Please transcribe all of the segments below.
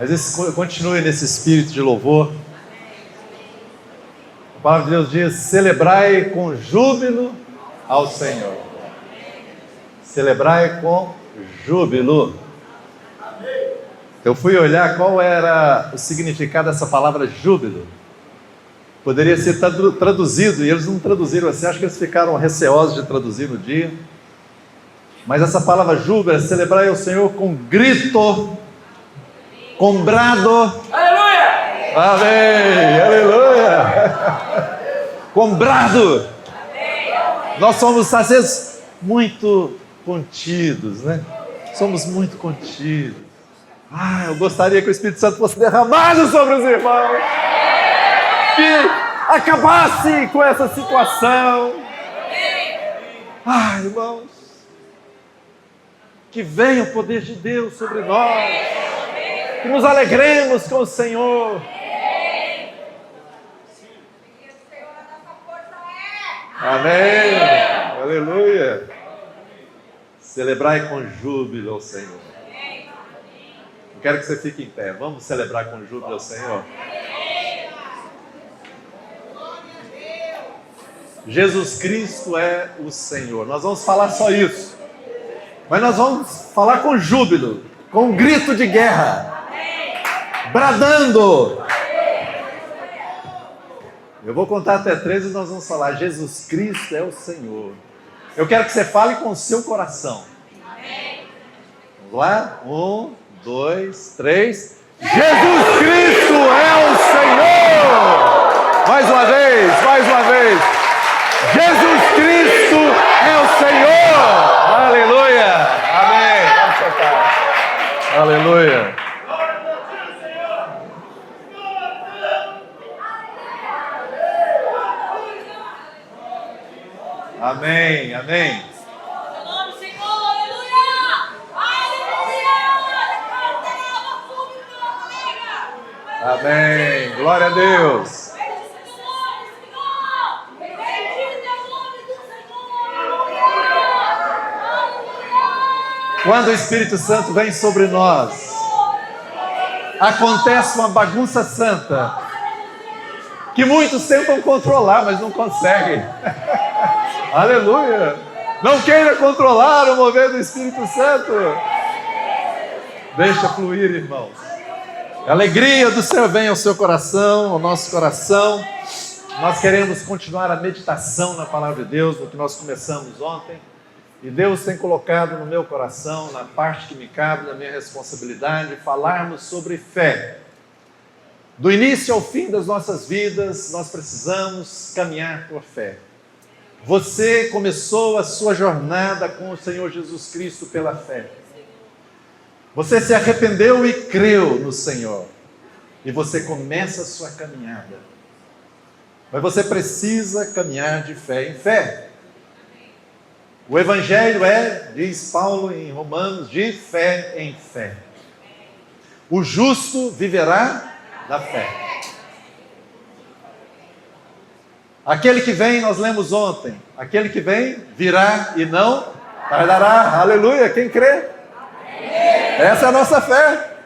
Mas continue nesse espírito de louvor. A palavra de Deus diz: celebrai com júbilo ao Senhor. Celebrai com júbilo. Eu fui olhar qual era o significado dessa palavra júbilo. Poderia ser traduzido, e eles não traduziram assim, acho que eles ficaram receosos de traduzir no dia. Mas essa palavra júbilo é celebrar ao Senhor com grito, com brado. Aleluia! Amém! Aleluia! Com brado. Nós somos, às vezes, muito contidos, né? Somos muito contidos. Eu gostaria que o Espírito Santo fosse derramado sobre os irmãos. Que acabasse com essa situação. Irmãos, que venha o poder de Deus sobre nós, que nos alegremos com o Senhor. Amém, aleluia. Celebrai com júbilo ao Senhor. Eu quero que você fique em pé, vamos celebrar com júbilo ao Senhor. Jesus Cristo é o Senhor. Nós vamos falar só isso, mas nós vamos falar com júbilo, com um grito de guerra, bradando. Eu vou contar até 3 e nós vamos falar: Jesus Cristo é o Senhor. Eu quero que você fale com o seu coração. Vamos lá? 1, 2, 3. Jesus Cristo é o Senhor. Mais uma vez, mais uma vez. Jesus Cristo é o Senhor. Aleluia. Amém. Vamos sentar. Aleluia. Amém. Amém. Amém. Glória a Deus. Quando o Espírito Santo vem sobre nós, acontece uma bagunça santa que muitos tentam controlar, mas não conseguem. Aleluia! Não queira controlar o mover do Espírito Santo. Deixa fluir, irmãos. A alegria do Senhor vem ao seu coração, ao nosso coração. Nós queremos continuar a meditação na palavra de Deus, no que nós começamos ontem. E Deus tem colocado no meu coração, na parte que me cabe, na minha responsabilidade, falarmos sobre fé. Do início ao fim das nossas vidas, nós precisamos caminhar por fé. Você começou a sua jornada com o Senhor Jesus Cristo pela fé. Você se arrependeu e creu no Senhor. E você começa a sua caminhada. Mas você precisa caminhar de fé em fé. O Evangelho é, diz Paulo em Romanos, de fé em fé. O justo viverá da fé. Aquele que vem, nós lemos ontem, aquele que vem virá e não tardará. Aleluia, quem crê? Essa é a nossa fé.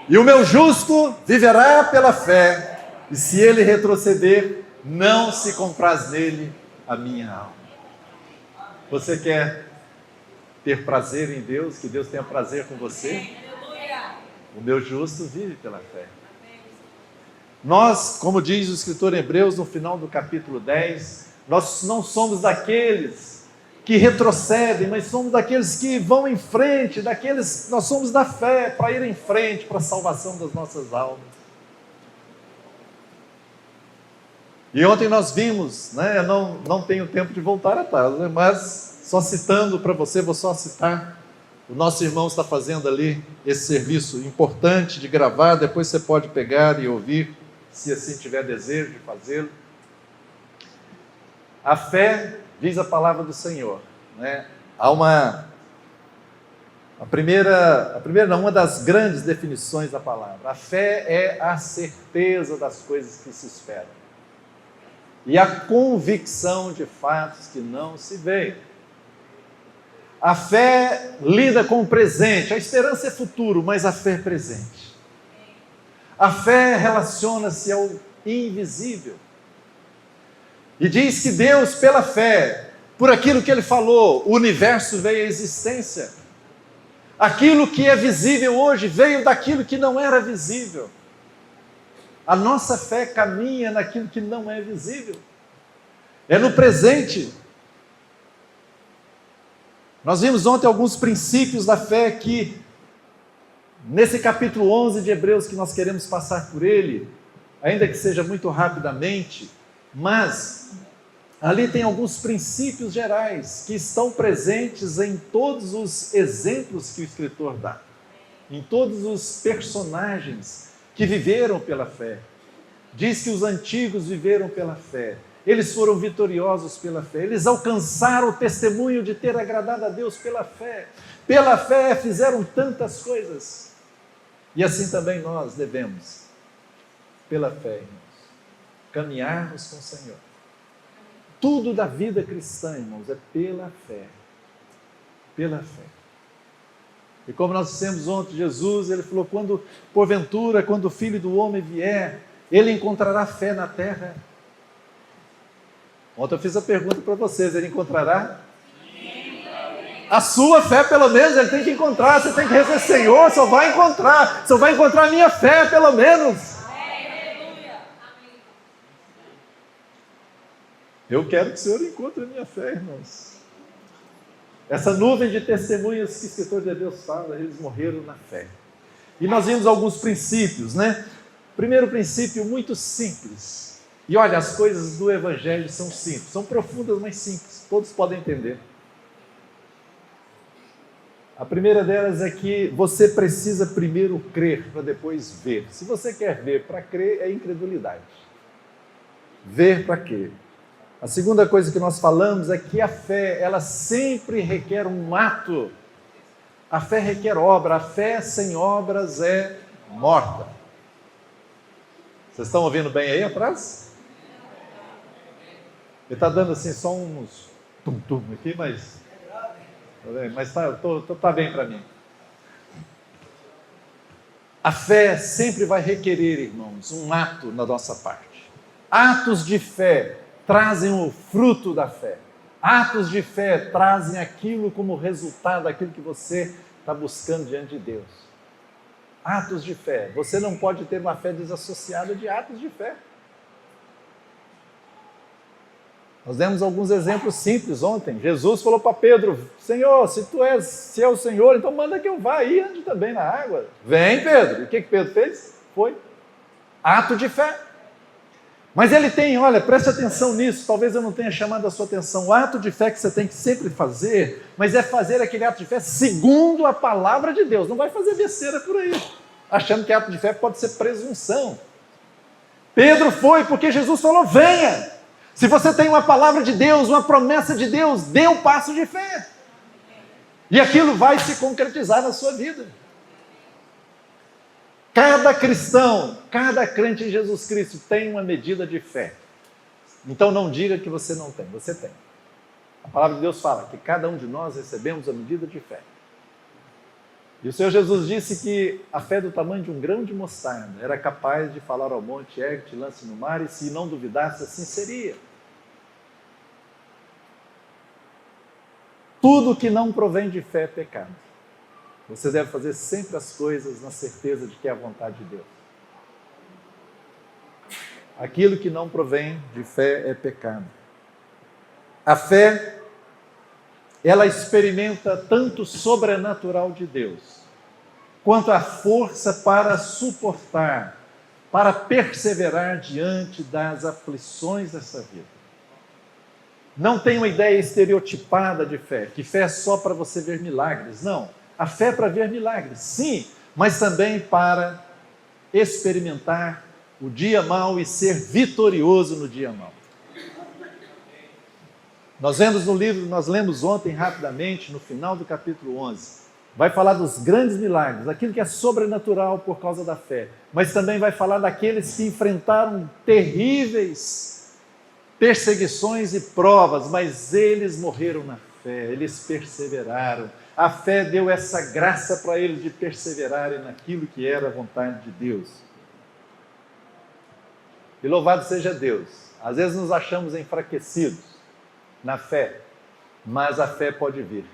E o meu justo viverá pela fé, e se ele retroceder, não se compraz nele a minha alma. Você quer ter prazer em Deus, que Deus tenha prazer com você? O meu justo vive pela fé. Nós, como diz o escritor em Hebreus, no final do capítulo 10, nós não somos daqueles que retrocedem, mas somos daqueles que vão em frente, nós somos da fé, para ir em frente, para a salvação das nossas almas. E ontem nós vimos, eu não tenho tempo de voltar atrás, mas só citando para você, vou só citar, o nosso irmão está fazendo ali esse serviço importante de gravar, depois você pode pegar e ouvir, se assim tiver desejo de fazê-lo. A fé, diz a palavra do Senhor, há uma das grandes definições da palavra. A fé é a certeza das coisas que se esperam e a convicção de fatos que não se veem. A fé lida com o presente, a esperança é futuro, mas a fé é presente. A fé relaciona-se ao invisível. E diz que Deus, pela fé, por aquilo que Ele falou, o universo veio à existência. Aquilo que é visível hoje veio daquilo que não era visível. A nossa fé caminha naquilo que não é visível. É no presente. Nós vimos ontem alguns princípios da fé que, nesse capítulo 11 de Hebreus, que nós queremos passar por ele, ainda que seja muito rapidamente, mas ali tem alguns princípios gerais que estão presentes em todos os exemplos que o escritor dá, em todos os personagens que viveram pela fé. Diz que os antigos viveram pela fé, eles foram vitoriosos pela fé, eles alcançaram o testemunho de ter agradado a Deus pela fé fizeram tantas coisas, e assim também nós devemos, pela fé, irmãos, caminharmos com o Senhor. Tudo da vida cristã, irmãos, é pela fé. Pela fé. E como nós dissemos ontem, Jesus, Ele falou, porventura, quando o Filho do Homem vier, Ele encontrará fé na terra. Ontem eu fiz a pergunta para vocês, Ele encontrará? A sua fé, pelo menos, Ele tem que encontrar. Você tem que dizer, Senhor, só vai encontrar a minha fé, pelo menos. Eu quero que o Senhor encontre a minha fé, irmãos. Essa nuvem de testemunhas que o escritor de Deus fala, eles morreram na fé. E nós vimos alguns princípios, né? Primeiro princípio, muito simples. E olha, as coisas do Evangelho são simples, são profundas, mas simples. Todos podem entender. A primeira delas é que você precisa primeiro crer para depois ver. Se você quer ver para crer, é incredulidade. Ver para quê? A segunda coisa que nós falamos é que a fé, ela sempre requer um ato. A fé requer obra. A fé sem obras é morta. Vocês estão ouvindo bem aí atrás? Ele está dando assim só uns tum-tum aqui, mas tá bem para mim. A fé sempre vai requerer, irmãos, um ato na nossa parte. Atos de fé trazem o fruto da fé. Atos de fé trazem aquilo como resultado daquilo que você está buscando diante de Deus. Atos de fé. Você não pode ter uma fé desassociada de atos de fé. Nós demos alguns exemplos simples ontem. Jesus falou para Pedro, Senhor, se é o Senhor, então manda que eu vá aí, ande também na água. Vem, Pedro. E o que Pedro fez? Foi ato de fé. Mas ele tem, olha, preste atenção nisso, talvez eu não tenha chamado a sua atenção, o ato de fé que você tem que sempre fazer, mas é fazer aquele ato de fé segundo a palavra de Deus, não vai fazer besteira por aí, achando que ato de fé pode ser presunção. Pedro foi porque Jesus falou, venha, se você tem uma palavra de Deus, uma promessa de Deus, dê um passo de fé, e aquilo vai se concretizar na sua vida. Cada cristão, cada crente em Jesus Cristo tem uma medida de fé. Então não diga que você não tem, você tem. A palavra de Deus fala que cada um de nós recebemos a medida de fé. E o Senhor Jesus disse que a fé do tamanho de um grão de mostarda era capaz de falar ao monte, ergue-te, lance no mar, e se não duvidasse, assim seria. Tudo que não provém de fé é pecado. Você deve fazer sempre as coisas na certeza de que é a vontade de Deus. Aquilo que não provém de fé é pecado. A fé, ela experimenta tanto o sobrenatural de Deus, quanto a força para suportar, para perseverar diante das aflições dessa vida. Não tem uma ideia estereotipada de fé, que fé é só para você ver milagres, não. A fé é para ver milagres, sim, mas também para experimentar o dia mau e ser vitorioso no dia mau. Nós vemos no livro, nós lemos ontem rapidamente, no final do capítulo 11, vai falar dos grandes milagres, daquilo que é sobrenatural por causa da fé, mas também vai falar daqueles que enfrentaram terríveis perseguições e provas, mas eles morreram na fé, eles perseveraram. A fé deu essa graça para eles de perseverarem naquilo que era a vontade de Deus. E louvado seja Deus. Às vezes nos achamos enfraquecidos na fé, mas a fé pode vir.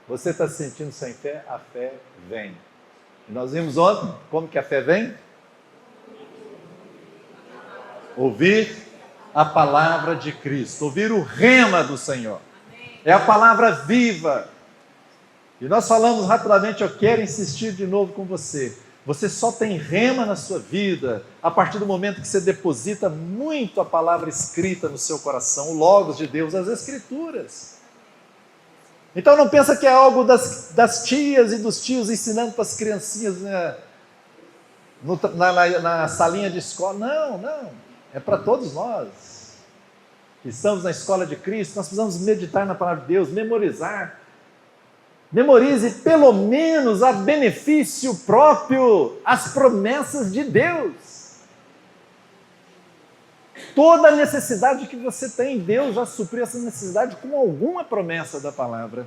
Você está se sentindo sem fé? A fé vem. E nós vimos ontem como que a fé vem? Ouvir a palavra de Cristo, ouvir o rema do Senhor. É a palavra viva. E nós falamos rapidamente, eu quero insistir de novo com você. Você só tem rema na sua vida a partir do momento que você deposita muito a palavra escrita no seu coração, o Logos de Deus, as Escrituras. Então não pensa que é algo das tias e dos tios ensinando para as criancinhas, né, na salinha de escola. Não. É para todos nós que estamos na escola de Cristo. Nós precisamos meditar na palavra de Deus, memorizar. Memorize pelo menos a benefício próprio as promessas de Deus. Toda a necessidade que você tem, Deus já supriu essa necessidade com alguma promessa da palavra.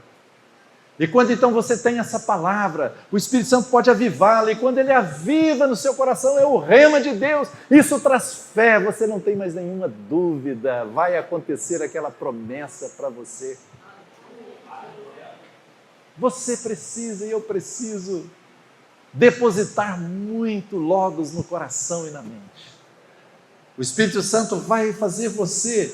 E quando então você tem essa palavra, o Espírito Santo pode avivá-la, e quando ele aviva no seu coração, é o rema de Deus, isso traz fé, você não tem mais nenhuma dúvida, vai acontecer aquela promessa para você. Você precisa e eu preciso depositar muito Logos no coração e na mente. O Espírito Santo vai fazer você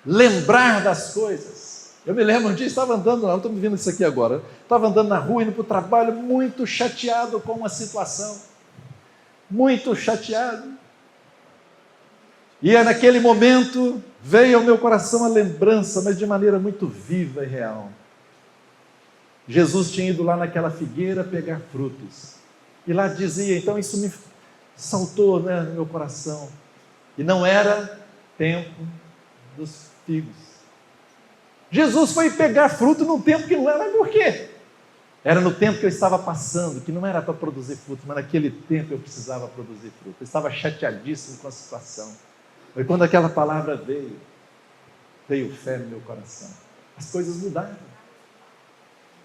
lembrar das coisas. Eu me lembro, um dia estava andando, não estou me vendo isso aqui agora, estava andando na rua, indo para o trabalho, muito chateado com uma situação, muito chateado. E naquele momento veio ao meu coração a lembrança, mas de maneira muito viva e real. Jesus tinha ido lá naquela figueira pegar frutos, e lá dizia, então isso me saltou, né, no meu coração, e não era tempo dos figos. Jesus foi pegar fruto num tempo que não era, por quê? Era no tempo que eu estava passando, que não era para produzir fruto, mas naquele tempo eu precisava produzir fruto. Eu estava chateadíssimo com a situação. Foi quando aquela palavra veio fé no meu coração. As coisas mudaram.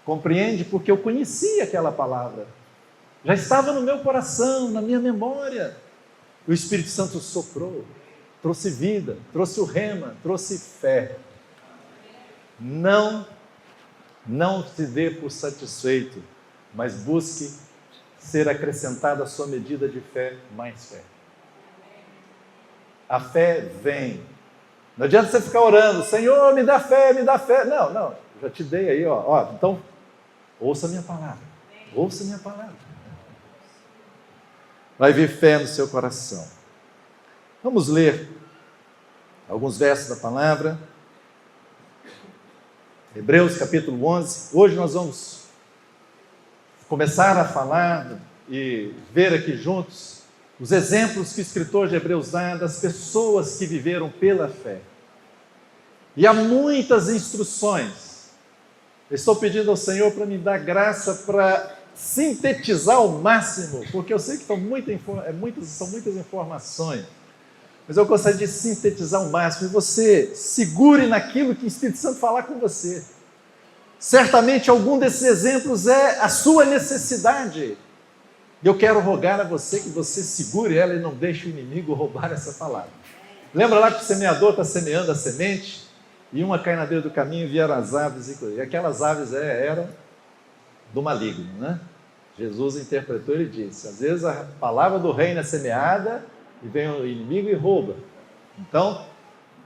Compreende? Porque eu conhecia aquela palavra. Já estava no meu coração, na minha memória. O Espírito Santo soprou, trouxe vida, trouxe o rema, trouxe fé. Não se dê por satisfeito, mas busque ser acrescentada à sua medida de fé, mais fé. A fé vem. Não adianta você ficar orando, Senhor, me dá fé, me dá fé. Não, já te dei aí, ó. Então, ouça a minha palavra. Ouça a minha palavra. Vai vir fé no seu coração. Vamos ler alguns versos da palavra. Hebreus capítulo 11, hoje nós vamos começar a falar e ver aqui juntos os exemplos que o escritor de Hebreus dá das pessoas que viveram pela fé. E há muitas instruções. Eu estou pedindo ao Senhor para me dar graça para sintetizar ao máximo, porque eu sei que são muitas informações, mas eu gostaria de sintetizar ao máximo, e você segure naquilo que o Espírito Santo falar com você. Certamente algum desses exemplos é a sua necessidade. E eu quero rogar a você que você segure ela e não deixe o inimigo roubar essa palavra. Lembra lá que o semeador está semeando a semente, e uma cai na beira do caminho e vieram as aves, e aquelas aves eram do maligno, né? Jesus interpretou e disse, às vezes a palavra do reino é semeada, e vem o inimigo e rouba. Então,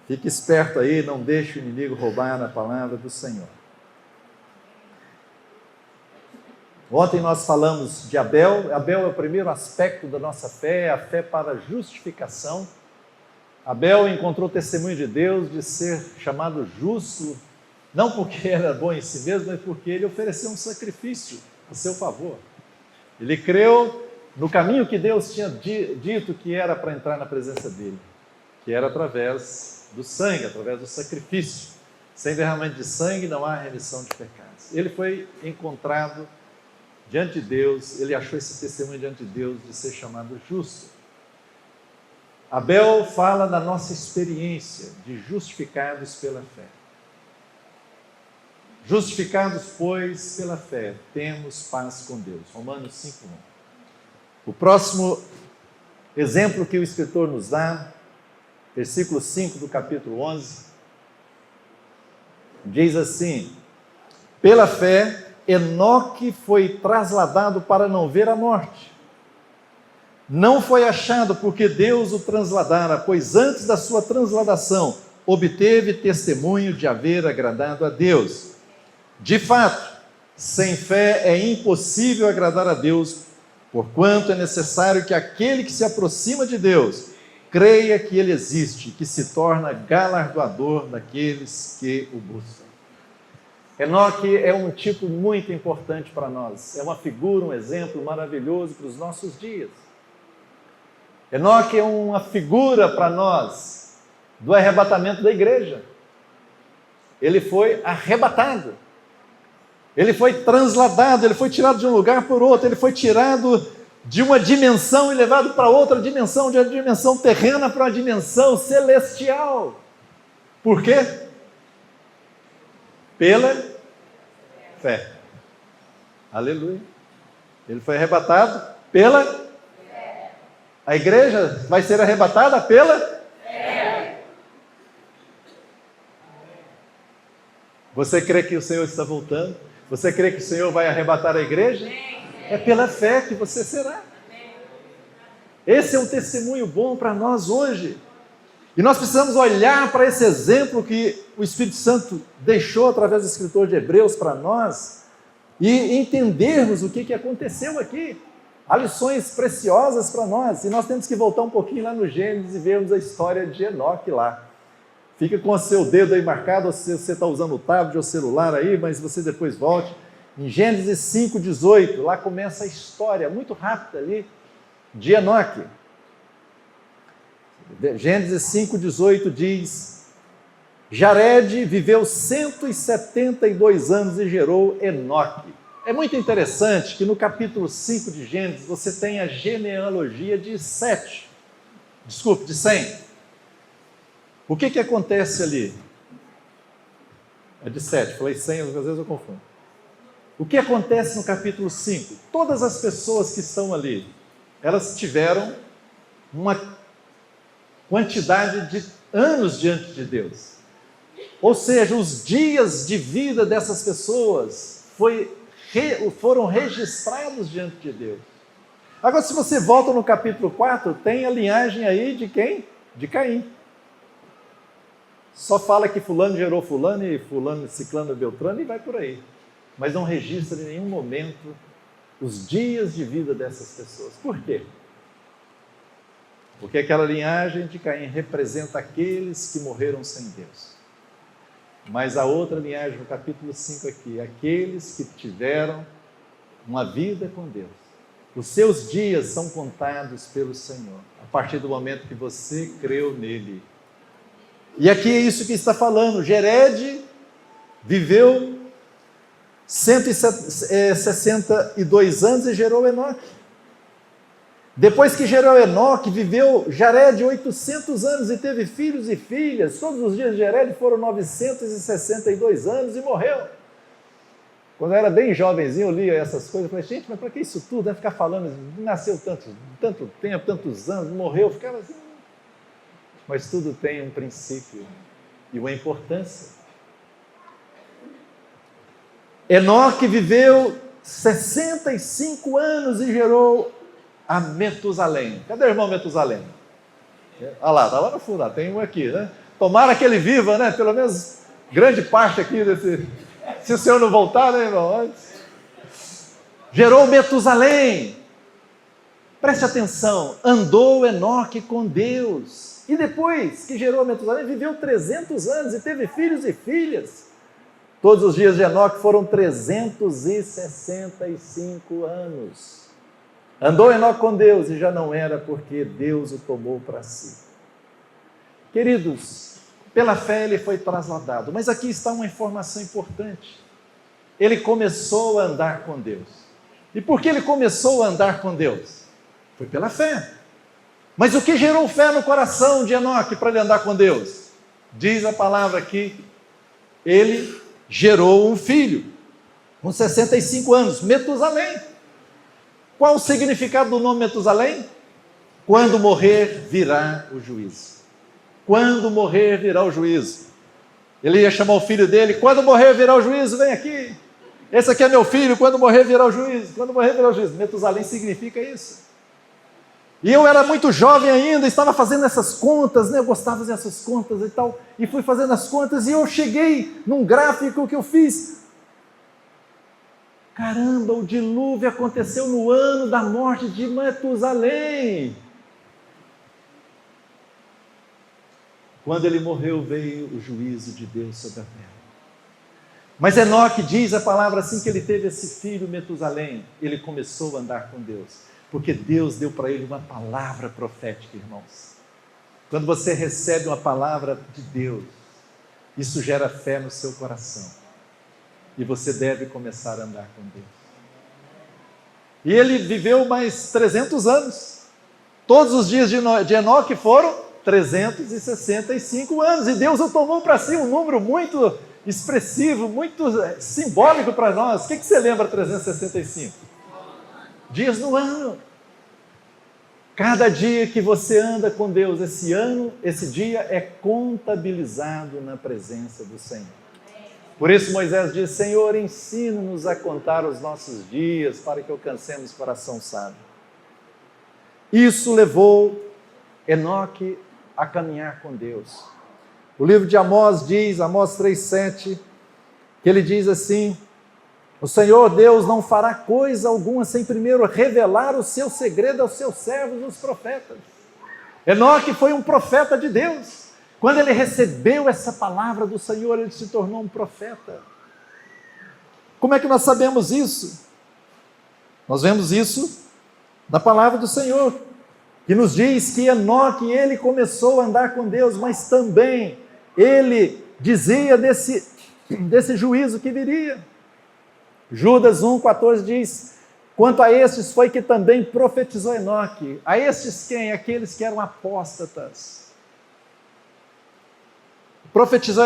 fique esperto aí, não deixe o inimigo roubar a palavra do Senhor. Ontem nós falamos de Abel. Abel é o primeiro aspecto da nossa fé, a fé para a justificação. Abel encontrou o testemunho de Deus de ser chamado justo, não porque era bom em si mesmo, mas porque ele ofereceu um sacrifício a seu favor. Ele creu no caminho que Deus tinha dito que era para entrar na presença dele, que era através do sangue, através do sacrifício. Sem derramamento de sangue não há remissão de pecados. Ele foi encontrado diante de Deus, ele achou esse testemunho diante de Deus de ser chamado justo. Abel fala da nossa experiência de justificados pela fé. Justificados, pois, pela fé, temos paz com Deus. Romanos 5:1. O próximo exemplo que o escritor nos dá versículo 5 do capítulo 11, diz assim: pela fé, Enoque foi trasladado para não ver a morte. Não foi achado porque Deus o trasladara, pois antes da sua transladação obteve testemunho de haver agradado a Deus. De fato, sem fé é impossível agradar a Deus, porquanto é necessário que aquele que se aproxima de Deus creia que Ele existe, que se torna galardoador daqueles que o buscam. Enoque é um tipo muito importante para nós, é uma figura, um exemplo maravilhoso para os nossos dias. Enoque é uma figura para nós do arrebatamento da igreja. Ele foi arrebatado, ele foi transladado, ele foi tirado de um lugar por outro, ele foi tirado de uma dimensão e levado para outra dimensão, de uma dimensão terrena para uma dimensão celestial. Por quê? Pela fé. Aleluia. Ele foi arrebatado pela fé. A igreja vai ser arrebatada pela fé. Você crê que o Senhor está voltando? Você crê que o Senhor vai arrebatar a igreja? É pela fé que você será. Esse é um testemunho bom para nós hoje. E nós precisamos olhar para esse exemplo que o Espírito Santo deixou através do escritor de Hebreus para nós e entendermos o que aconteceu aqui. Há lições preciosas para nós. E nós temos que voltar um pouquinho lá no Gênesis e vermos a história de Enoque lá. Fica com o seu dedo aí marcado, ou se você está usando o tablet ou o celular aí, mas você depois volte. Em Gênesis 5:18, lá começa a história, muito rápida ali, de Enoque. Gênesis 5:18 diz: Jared viveu 172 anos e gerou Enoque. É muito interessante que no capítulo 5 de Gênesis você tem a genealogia de 100. O que acontece ali? É de 7, falei 100, às vezes eu confundo. O que acontece no capítulo 5? Todas as pessoas que estão ali, elas tiveram uma quantidade de anos diante de Deus. Ou seja, os dias de vida dessas pessoas foram registrados diante de Deus. Agora, se você volta no capítulo 4, tem a linhagem aí de quem? De Caim. Só fala que fulano gerou fulano, e fulano, ciclano, beltrano, e vai por aí. Mas não registra em nenhum momento os dias de vida dessas pessoas. Por quê? Porque aquela linhagem de Caim representa aqueles que morreram sem Deus. Mas a outra linhagem, no capítulo 5 aqui, aqueles que tiveram uma vida com Deus. Os seus dias são contados pelo Senhor, a partir do momento que você creu nele. E aqui é isso que está falando. Jared viveu 162 anos e gerou Enoque. Depois que gerou Enoque, viveu Jared 800 anos e teve filhos e filhas. Todos os dias de Jared foram 962 anos e morreu. Quando eu era bem jovenzinho, eu lia essas coisas, eu falei, gente, mas para que isso tudo? Né? Ficar falando, nasceu tanto tempo, tantos anos, morreu, eu ficava assim. Mas tudo tem um princípio e uma importância. Enoque viveu 65 anos e gerou a Metusalém. Cadê o irmão Metusalém? Olha lá, está lá no fundo, tem um aqui, né? Tomara que ele viva, né? Pelo menos grande parte aqui desse... Se o Senhor não voltar, né, irmão? Gerou Metusalém. Preste atenção, andou Enoque com Deus. E depois que gerou Metusalém, viveu 300 anos e teve filhos e filhas. Todos os dias de Enoque foram 365 anos. Andou Enoque com Deus e já não era porque Deus o tomou para si. Queridos, pela fé ele foi trasladado. Mas aqui está uma informação importante. Ele começou a andar com Deus. E por que ele começou a andar com Deus? Foi pela fé. Mas o que gerou fé no coração de Enoque para ele andar com Deus? Diz a palavra aqui, ele gerou um filho, com 65 anos, Metusalém. Qual o significado do nome Metusalém? Quando morrer, virá o juízo. quando morrer virá o juízo. Ele ia chamar o filho dele, quando morrer virá o juízo, vem aqui. Esse aqui é meu filho, quando morrer virá o juízo. Quando morrer virá o juízo. Metusalém significa isso. E eu era muito jovem ainda, estava fazendo essas contas, né? Eu gostava de fazer essas contas e tal, e fui fazendo as contas, e eu cheguei num gráfico que eu fiz. Caramba, o dilúvio aconteceu no ano da morte de Metusalém. Quando ele morreu, veio o juízo de Deus sobre a terra. Mas Enoque diz a palavra assim que ele teve esse filho Metusalém, ele começou a andar com Deus, porque Deus deu para ele uma palavra profética, irmãos. Quando você recebe uma palavra de Deus, isso gera fé no seu coração, e você deve começar a andar com Deus. E ele viveu mais 300 anos, todos os dias de Enoque foram 365 anos, e Deus o tomou para si, um número muito expressivo, muito simbólico para nós. O que você lembra 365? Dias no ano. Cada dia que você anda com Deus, esse dia é contabilizado na presença do Senhor. Por isso Moisés diz: Senhor, ensina-nos a contar os nossos dias, para que alcancemos coração sábio. Isso levou Enoque a caminhar com Deus. O livro de Amós diz, Amós 3,7, que ele diz assim: o Senhor Deus não fará coisa alguma sem primeiro revelar o seu segredo aos seus servos, os profetas. Enoque foi um profeta de Deus. Quando ele recebeu essa palavra do Senhor, ele se tornou um profeta. Como é que nós sabemos isso? Nós vemos isso na palavra do Senhor, que nos diz que Enoque, ele começou a andar com Deus, mas também ele dizia desse juízo que viria. Judas 1,14 diz: quanto a estes foi que também profetizou Enoque. A estes quem? Aqueles que eram apóstatas. Profetizou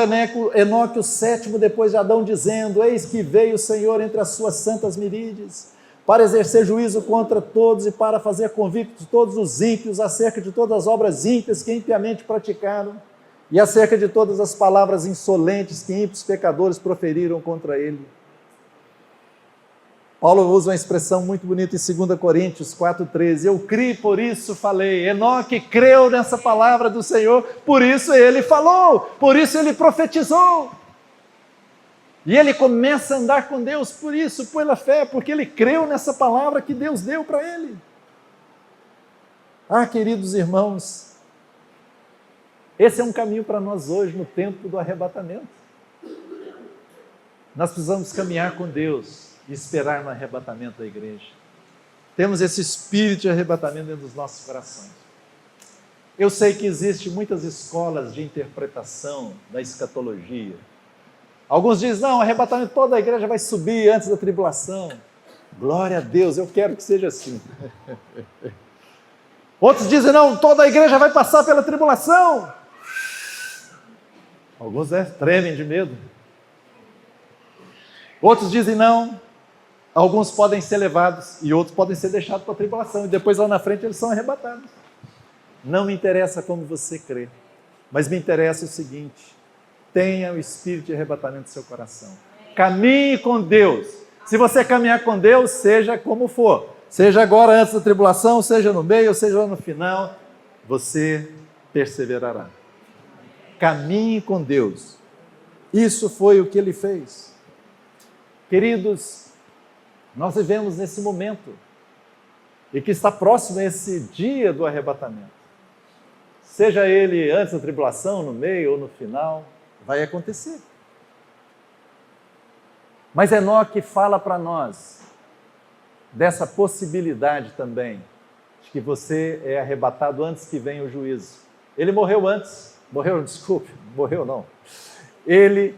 Enoque o sétimo depois de Adão, dizendo: eis que veio o Senhor entre as suas santas miríades, para exercer juízo contra todos e para fazer convictos todos os ímpios acerca de todas as obras ímpias que impiamente praticaram e acerca de todas as palavras insolentes que ímpios pecadores proferiram contra ele. Paulo usa uma expressão muito bonita em 2 Coríntios 4,13. Eu criei, por isso falei. Enoque creu nessa palavra do Senhor, por isso ele falou, por isso ele profetizou. E ele começa a andar com Deus por isso, pela fé, porque ele creu nessa palavra que Deus deu para ele. Ah, queridos irmãos, esse é um caminho para nós hoje, no tempo do arrebatamento. Nós precisamos caminhar com Deus e esperar no arrebatamento da igreja. Temos esse espírito de arrebatamento dentro dos nossos corações. Eu sei que existem muitas escolas de interpretação da escatologia. Alguns dizem: não, o arrebatamento, toda a igreja vai subir antes da tribulação. Glória a Deus, eu quero que seja assim. Outros dizem: não, toda a igreja vai passar pela tribulação. Alguns tremem de medo. Outros dizem: não, alguns podem ser levados e outros podem ser deixados para a tribulação, e depois lá na frente eles são arrebatados. Não me interessa como você crê, mas me interessa o seguinte: tenha o espírito de arrebatamento no seu coração. Caminhe com Deus. Se você caminhar com Deus, seja como for, seja agora antes da tribulação, seja no meio, seja lá no final, você perseverará. Caminhe com Deus. Isso foi o que ele fez. Queridos, nós vivemos nesse momento, e que está próximo a esse dia do arrebatamento. Seja ele antes da tribulação, no meio ou no final, vai acontecer. Mas Enoque fala para nós dessa possibilidade também, de que você é arrebatado antes que venha o juízo. Ele morreu antes, morreu não. Ele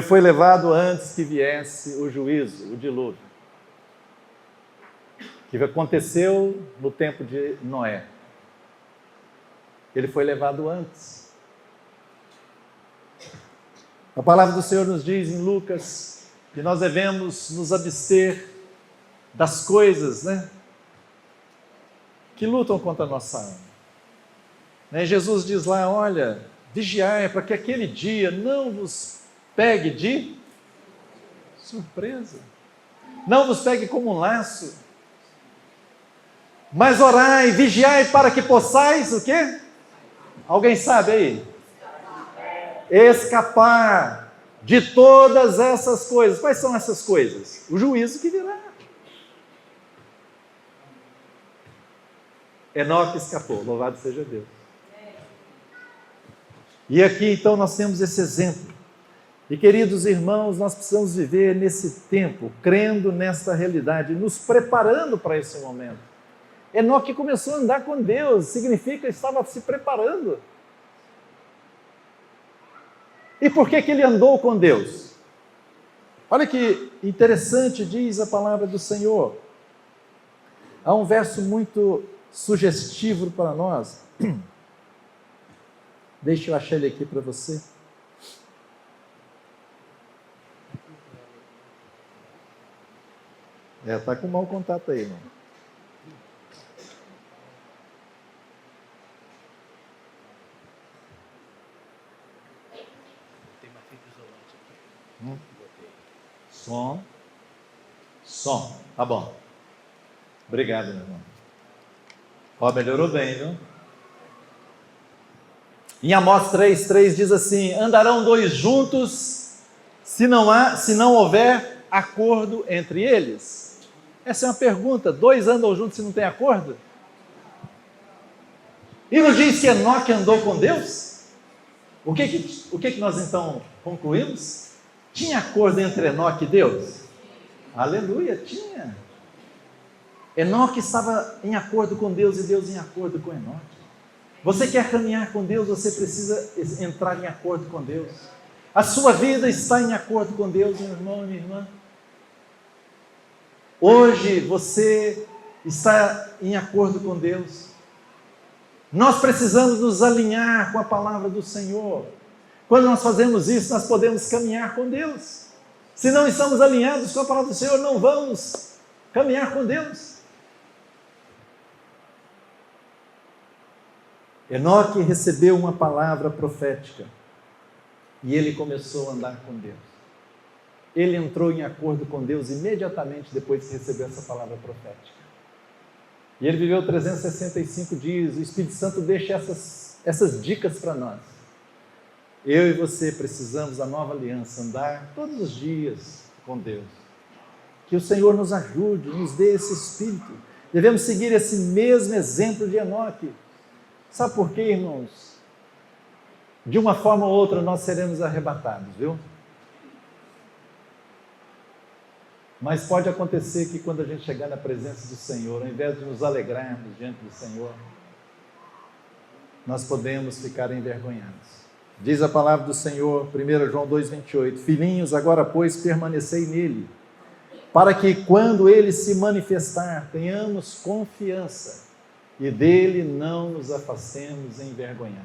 foi levado antes que viesse o juízo, o dilúvio, que aconteceu no tempo de Noé. Ele foi levado antes. A palavra do Senhor nos diz em Lucas que nós devemos nos abster das coisas, que lutam contra a nossa alma. Jesus diz lá: olha, Vigiai para que aquele dia não vos pegue de surpresa. Não vos pegue como um laço. Mas orai, vigiai para que possais o quê? Alguém sabe aí? Escapar de todas essas coisas. Quais são essas coisas? O juízo que virá. Enoque escapou, louvado seja Deus. E aqui então nós temos esse exemplo. E queridos irmãos, nós precisamos viver nesse tempo, crendo nesta realidade, nos preparando para esse momento. Enoque começou a andar com Deus, significa que estava se preparando. E por que ele andou com Deus? Olha que interessante diz a palavra do Senhor. Há um verso muito sugestivo para nós. Deixa eu achar ele aqui para você. Está com mau contato aí, irmão. Tem uma fita isolante aqui. Som. Tá bom. Obrigado, meu irmão. Ó, melhorou bem, viu? Em Amós 3:3 diz assim: andarão dois juntos se não houver acordo entre eles? Essa é uma pergunta. Dois andam juntos se não tem acordo? E não diz que Enoque andou com Deus? O que nós então concluímos? Tinha acordo entre Enoque e Deus? Aleluia, tinha. Enoque estava em acordo com Deus e Deus em acordo com Enoque. Você quer caminhar com Deus, você precisa entrar em acordo com Deus. A sua vida está em acordo com Deus, meu irmão e minha irmã. Hoje você está em acordo com Deus. Nós precisamos nos alinhar com a palavra do Senhor. Quando nós fazemos isso, nós podemos caminhar com Deus. Se não estamos alinhados com a palavra do Senhor, não vamos caminhar com Deus. Enoque recebeu uma palavra profética e ele começou a andar com Deus. Ele entrou em acordo com Deus imediatamente depois que recebeu essa palavra profética. E ele viveu 365 dias. O Espírito Santo deixa essas dicas para nós. Eu e você precisamos da nova aliança, andar todos os dias com Deus. Que o Senhor nos ajude, nos dê esse Espírito. Devemos seguir esse mesmo exemplo de Enoque. Sabe por quê, irmãos? De uma forma ou outra nós seremos arrebatados, viu? Mas pode acontecer que quando a gente chegar na presença do Senhor, ao invés de nos alegrarmos diante do Senhor, nós podemos ficar envergonhados. Diz a palavra do Senhor, 1 João 2,28, filhinhos, agora pois permanecei nele, para que quando ele se manifestar, tenhamos confiança e dele não nos afastemos envergonhados.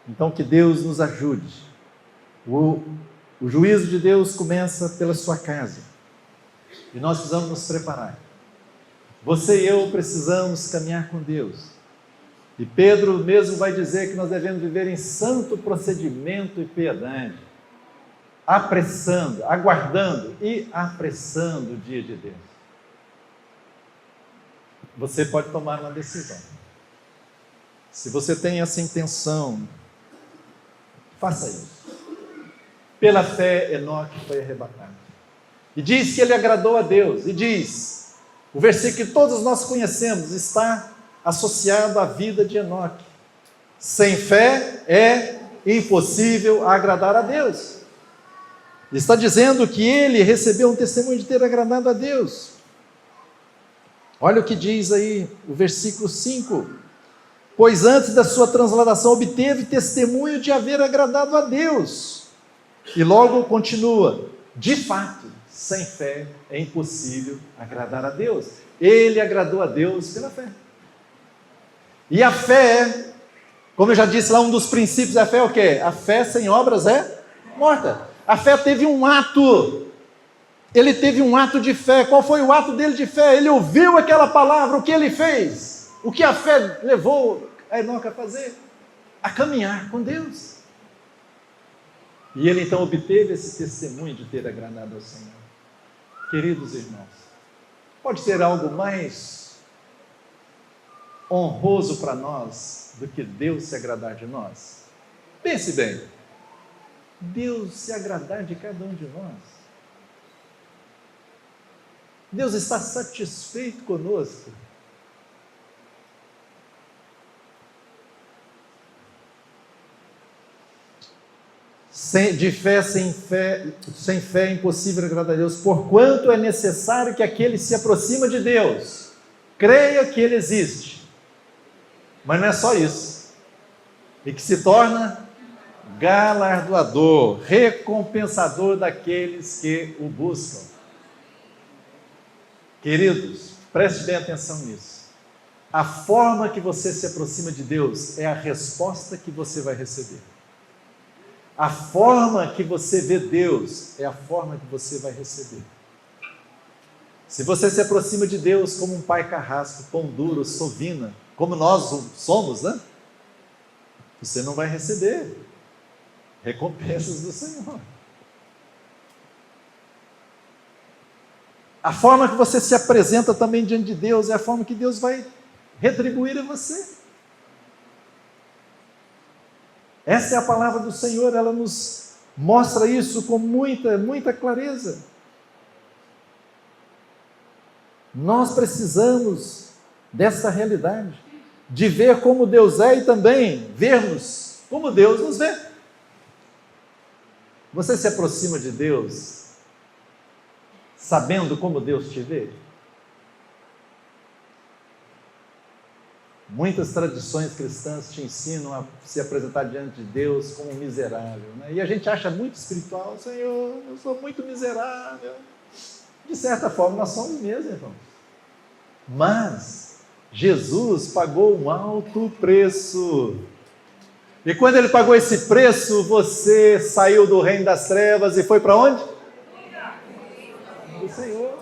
Então que Deus nos ajude. O juízo de Deus começa pela sua casa. E nós precisamos nos preparar. Você e eu precisamos caminhar com Deus. E Pedro mesmo vai dizer que nós devemos viver em santo procedimento e piedade. Apressando, aguardando e apressando o dia de Deus. Você pode tomar uma decisão. Se você tem essa intenção, faça isso. Pela fé, Enoque foi arrebatado. E diz que ele agradou a Deus. E diz, o versículo que todos nós conhecemos, está associado à vida de Enoque. Sem fé é impossível agradar a Deus. Está dizendo que ele recebeu um testemunho de ter agradado a Deus. Olha o que diz aí, o versículo 5. Pois antes da sua transladação obteve testemunho de haver agradado a Deus. E logo continua, de fato, sem fé é impossível agradar a Deus. Ele agradou a Deus pela fé. E a fé, como eu já disse lá, um dos princípios da fé é o quê? A fé sem obras é morta. A fé teve um ato. Ele teve um ato de fé. Qual foi o ato dele de fé? Ele ouviu aquela palavra, o que ele fez? O que a fé levou a Enoque a fazer? a caminhar com Deus. E ele então obteve esse testemunho de ter agradado ao Senhor. Queridos irmãos, pode ter algo mais honroso para nós do que Deus se agradar de nós? Pense bem, Deus se agradar de cada um de nós. Deus está satisfeito conosco. De fé, sem fé é impossível agradar a Deus, porquanto é necessário que aquele se aproxima de Deus, creia que Ele existe, mas não é só isso, e que se torna galardoador, recompensador daqueles que o buscam. Queridos, preste bem atenção nisso. A forma que você se aproxima de Deus é a resposta que você vai receber. A forma que você vê Deus é a forma que você vai receber. Se você se aproxima de Deus como um pai carrasco, pão duro, sovina, como nós somos, né? Você não vai receber recompensas do Senhor. A forma que você se apresenta também diante de Deus é a forma que Deus vai retribuir a você. Essa é a palavra do Senhor, ela nos mostra isso com muita clareza. Nós precisamos dessa realidade, de ver como Deus é e também vermos como Deus nos vê. Você se aproxima de Deus sabendo como Deus te vê? Muitas tradições cristãs te ensinam a se apresentar diante de Deus como um miserável, né? E a gente acha muito espiritual: Senhor, eu sou muito miserável. De certa forma nós somos mesmo, irmãos. Mas Jesus pagou um alto preço. E quando Ele pagou esse preço, você saiu do reino das trevas e foi para onde? Do Senhor.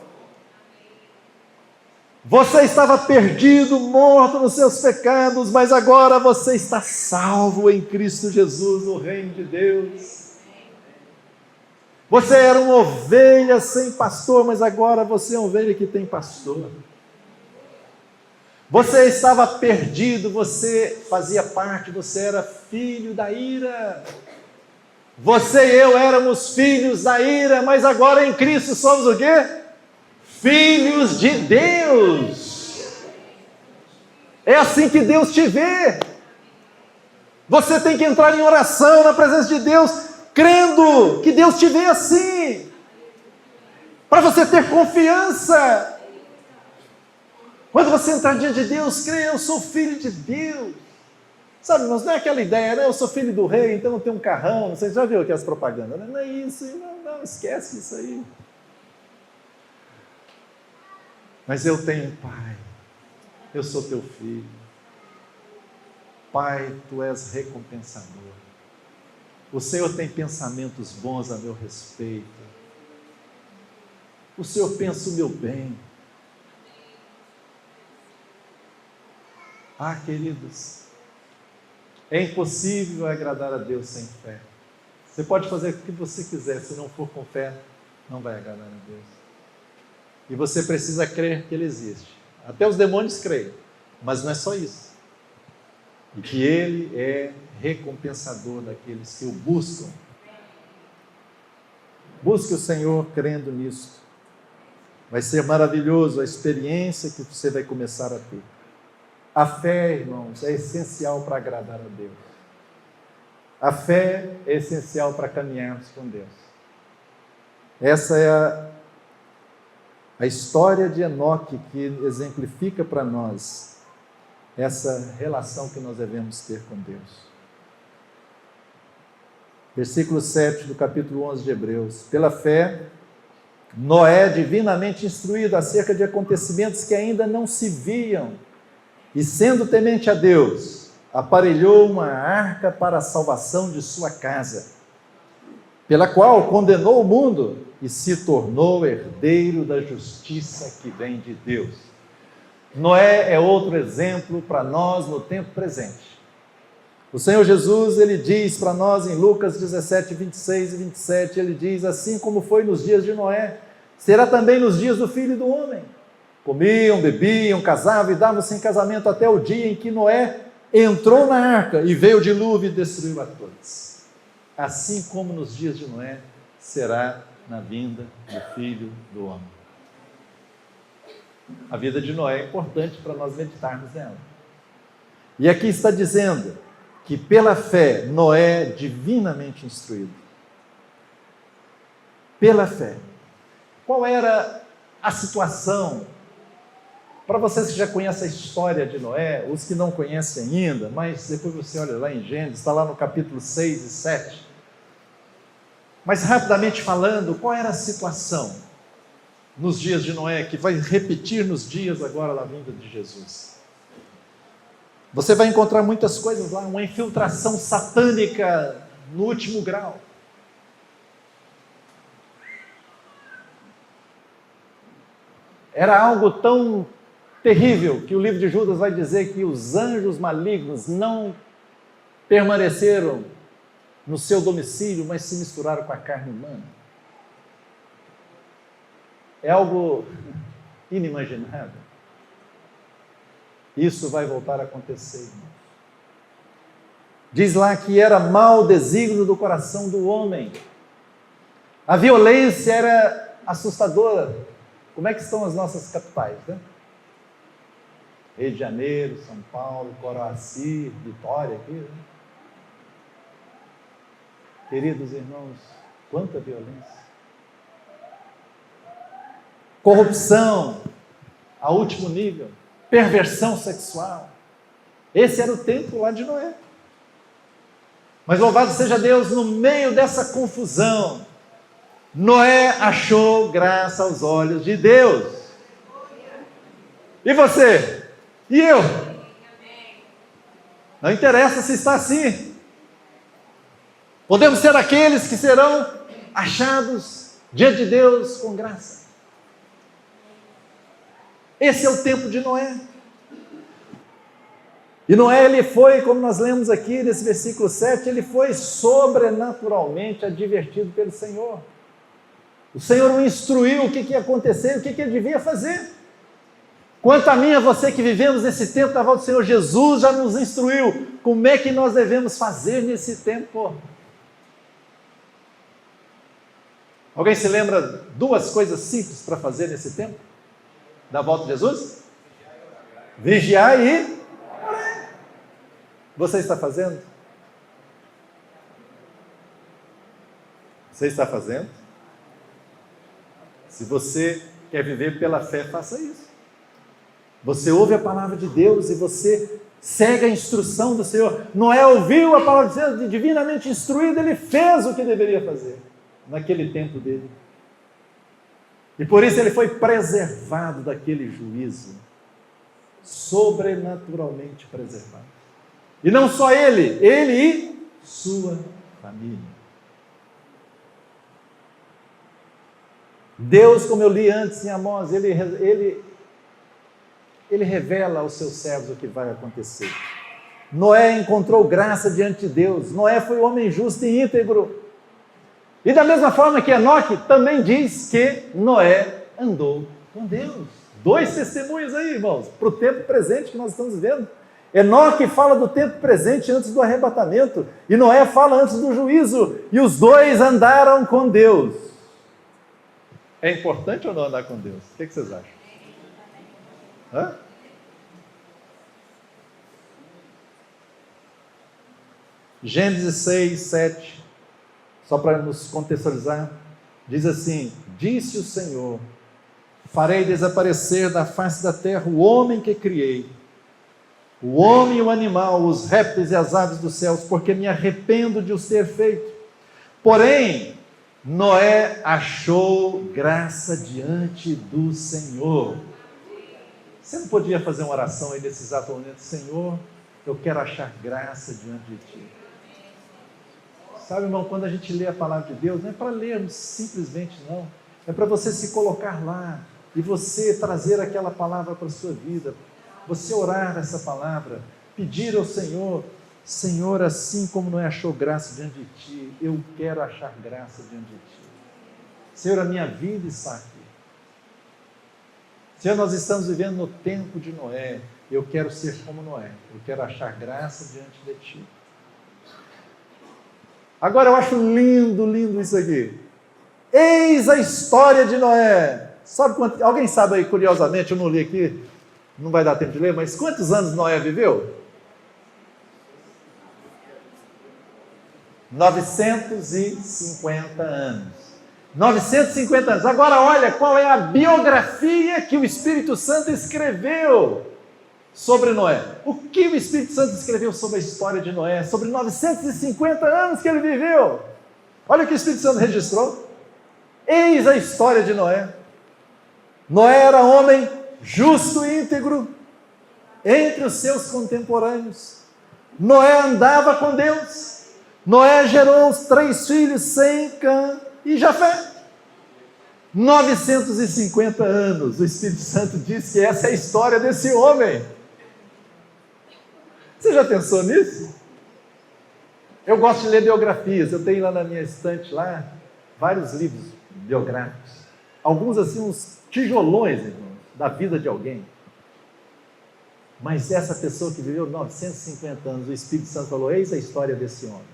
Você estava perdido, morto nos seus pecados, mas agora você está salvo em Cristo Jesus, no reino de Deus. Você era uma ovelha sem pastor, mas agora você é uma ovelha que tem pastor. Você estava perdido, você fazia parte, você era filho da ira. Você e eu éramos filhos da ira, mas agora em Cristo somos o quê? Filhos de Deus. É assim que Deus te vê. Você tem que entrar em oração na presença de Deus, crendo que Deus te vê assim, para você ter confiança. Quando você entrar diante de Deus, creia: eu sou filho de Deus. Sabe, mas não é aquela ideia, né? Eu sou filho do rei, então eu tenho um carrão. Você já viu aquelas propagandas, né? Não é isso, não, esquece isso aí. Mas eu tenho um pai, eu sou teu filho. Pai, tu és recompensador. O Senhor tem pensamentos bons a meu respeito. O Senhor pensa o meu bem. Ah, queridos, é impossível agradar a Deus sem fé. Você pode fazer o que você quiser, se não for com fé, não vai agradar a Deus. E você precisa crer que Ele existe. Até os demônios creem, mas não é só isso. E que Ele é recompensador daqueles que o buscam. Busque o Senhor crendo nisso. Vai ser maravilhoso a experiência que você vai começar a ter. A fé, irmãos, é essencial para agradar a Deus. A fé é essencial para caminharmos com Deus. Essa é a história de Enoque que exemplifica para nós essa relação que nós devemos ter com Deus. Versículo 7 do capítulo 11 de Hebreus. Pela fé, Noé, divinamente instruído acerca de acontecimentos que ainda não se viam, e sendo temente a Deus, aparelhou uma arca para a salvação de sua casa, pela qual condenou o mundo e se tornou herdeiro da justiça que vem de Deus. Noé é outro exemplo para nós no tempo presente. O Senhor Jesus, ele diz para nós em Lucas 17, 26 e 27, ele diz: assim como foi nos dias de Noé, será também nos dias do Filho do Homem. Comiam, bebiam, casavam e davam-se em casamento até o dia em que Noé entrou na arca e veio o dilúvio e destruiu a todos. Assim como nos dias de Noé, será na vinda do Filho do Homem. A vida de Noé é importante para nós meditarmos nela. E aqui está dizendo que pela fé Noé é divinamente instruído. Pela fé. Qual era a situação? Para vocês que já conhecem a história de Noé, os que não conhecem ainda, mas depois você olha lá em Gênesis, está lá no capítulo 6 e 7. Mas rapidamente falando, qual era a situação nos dias de Noé, que vai repetir nos dias agora da vinda de Jesus? Você vai encontrar muitas coisas lá, uma infiltração satânica no último grau. Era algo tão terrível que o livro de Judas vai dizer que os anjos malignos não permaneceram no seu domicílio, mas se misturaram com a carne humana. É algo inimaginável. Isso vai voltar a acontecer, irmãos. Diz lá que era mau o desígnio do coração do homem. A violência era assustadora. Como é que estão as nossas capitais, né? Rio de Janeiro, São Paulo, Coroaci, Vitória aqui, né? Queridos irmãos, quanta violência. Corrupção a último nível, perversão sexual. Esse era o tempo lá de Noé. Mas louvado seja Deus, no meio dessa confusão, Noé achou graça aos olhos de Deus. E você? E eu? Não interessa se está assim. Podemos ser aqueles que serão achados diante de Deus com graça. Esse é o tempo de Noé. E Noé, ele foi, como nós lemos aqui nesse versículo 7, ele foi sobrenaturalmente advertido pelo Senhor. O Senhor o instruiu o que ia acontecer, o que ele devia fazer. Quanto a mim e a você que vivemos nesse tempo da volta do Senhor, Jesus já nos instruiu como é que nós devemos fazer nesse tempo. Alguém se lembra duas coisas simples para fazer nesse tempo da volta de Jesus? Vigiar e orar. Você está fazendo? Você está fazendo? Se você quer viver pela fé, faça isso. Você ouve a palavra de Deus e você segue a instrução do Senhor. Noé ouviu a palavra de Deus, divinamente instruído, ele fez o que deveria fazer naquele tempo dele. E por isso ele foi preservado daquele juízo, sobrenaturalmente preservado. E não só ele e sua família. Deus, como eu li antes em Amós, ele revela aos seus servos o que vai acontecer. Noé encontrou graça diante de Deus. Noé foi um homem justo e íntegro. E da mesma forma que Enoque também diz que Noé andou com Deus. Dois testemunhos aí, irmãos, para o tempo presente que nós estamos vivendo. Enoque fala do tempo presente antes do arrebatamento, e Noé fala antes do juízo, e os dois andaram com Deus. É importante ou não andar com Deus? O que vocês acham? Hã? Gênesis 6, 7, só para nos contextualizar, diz assim: disse o Senhor, farei desaparecer da face da terra o homem que criei, o homem e o animal, os répteis e as aves dos céus, porque me arrependo de os ter feito. Porém, Noé achou graça diante do Senhor. Você não podia fazer uma oração aí nesse exato momento? Senhor, eu quero achar graça diante de Ti. Sabe, irmão, quando a gente lê a palavra de Deus, não é para lermos simplesmente, não. É para você se colocar lá e você trazer aquela palavra para a sua vida. Você orar essa palavra, pedir ao Senhor Senhor, assim como Noé achou graça diante de ti, eu quero achar graça diante de ti. Senhor, a minha vida está aqui. Senhor, nós estamos vivendo no tempo de Noé. Eu quero ser como Noé. Eu quero achar graça diante de ti. Agora eu acho lindo, lindo isso aqui. Eis a história de Noé. Sabe quanto? Alguém sabe aí, curiosamente, eu não li aqui, não vai dar tempo de ler, mas quantos anos Noé viveu? 950 anos. 950 anos. Agora olha qual é a biografia que o Espírito Santo escreveu sobre Noé. O que o Espírito Santo escreveu sobre a história de Noé? Sobre 950 anos que ele viveu. Olha o que o Espírito Santo registrou. Eis a história de Noé. Noé era homem justo e íntegro entre os seus contemporâneos. Noé andava com Deus. Noé gerou os 3 filhos, Sem, Cã e Jafé. 950 anos. O Espírito Santo diz que essa é a história desse homem. Você já pensou nisso? Eu gosto de ler biografias. Eu tenho lá na minha estante lá vários livros biográficos. Alguns assim, uns tijolões, irmãos, da vida de alguém. Mas essa pessoa que viveu 950 anos, o Espírito Santo falou, eis a história desse homem.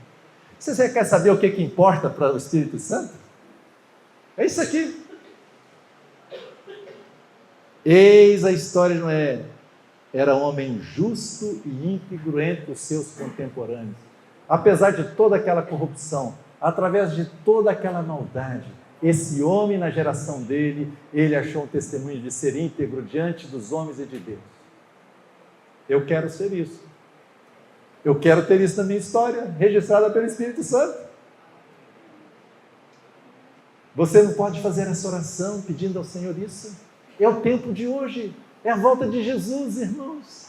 Você quer saber o que importa para o Espírito Santo? É isso aqui. Eis a história de Noé. Era homem justo e íntegro entre os seus contemporâneos. Apesar de toda aquela corrupção, através de toda aquela maldade, esse homem, na geração dele, ele achou um testemunho de ser íntegro diante dos homens e de Deus. Eu quero ser isso. Eu quero ter isso na minha história, registrada pelo Espírito Santo. Você não pode fazer essa oração pedindo ao Senhor isso? É o tempo de hoje, é a volta de Jesus, irmãos.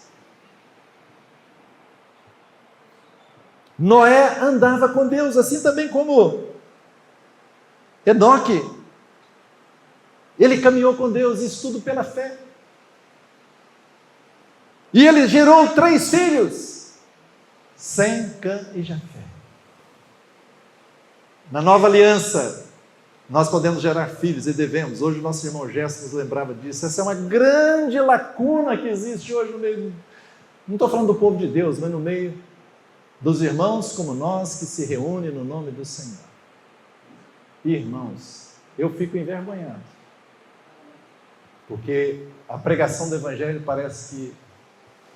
Noé andava com Deus, assim também como Enoque. Ele caminhou com Deus, isso tudo pela fé. E ele gerou 3 filhos. Sem, Cã e Jafé. Na nova aliança, nós podemos gerar filhos e devemos. Hoje o nosso irmão Gerson nos lembrava disso. Essa é uma grande lacuna que existe hoje no meio, não estou falando do povo de Deus, mas no meio dos irmãos como nós que se reúnem no nome do Senhor. Irmãos, eu fico envergonhado, porque a pregação do Evangelho parece que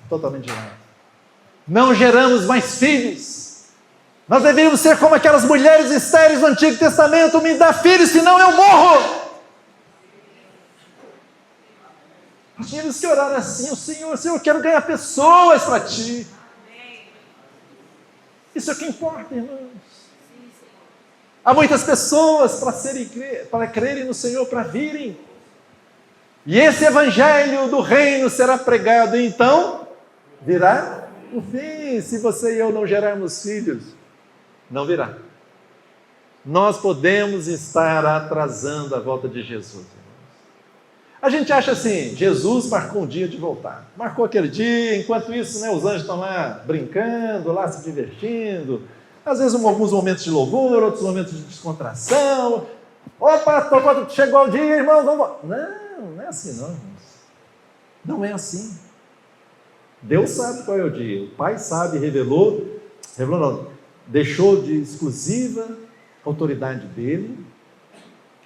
totalmente errada. Não geramos mais filhos. Nós deveríamos ser como aquelas mulheres estéreis do Antigo Testamento. Me dá filhos, senão eu morro. Nós tínhamos que orar assim: o Senhor, eu quero ganhar pessoas para ti. Isso é o que importa, irmãos. Há muitas pessoas para crerem no Senhor, para virem. E esse evangelho do reino será pregado, e então virá o fim. Se você e eu não gerarmos filhos, não virá. Nós podemos estar atrasando a volta de Jesus. A gente acha assim, Jesus marcou um dia de voltar. Marcou aquele dia, enquanto isso, os anjos estão lá brincando, lá se divertindo. Às vezes alguns momentos de louvor, outros momentos de descontração. Opa, chegou o dia, irmãos, vamos... Não é assim não, irmãos. Não é assim. Deus sabe qual é o dia, o Pai sabe, revelou não, deixou de exclusiva autoridade dele,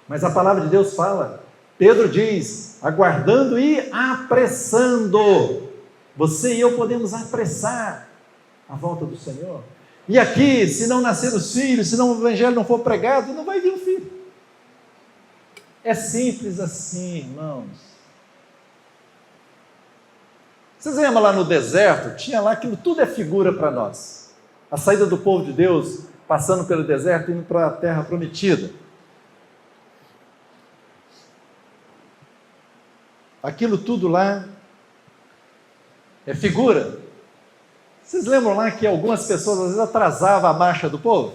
mas a palavra de Deus fala, Pedro diz, aguardando e apressando. Você e eu podemos apressar a volta do Senhor. E aqui, se não nascer os filhos, se não o evangelho não for pregado, não vai vir um filho. É simples assim, irmãos. Vocês lembram lá no deserto? Tinha lá aquilo, tudo é figura para nós. A saída do povo de Deus, passando pelo deserto, indo para a terra prometida. Aquilo tudo lá é figura. Vocês lembram lá que algumas pessoas às vezes atrasavam a marcha do povo?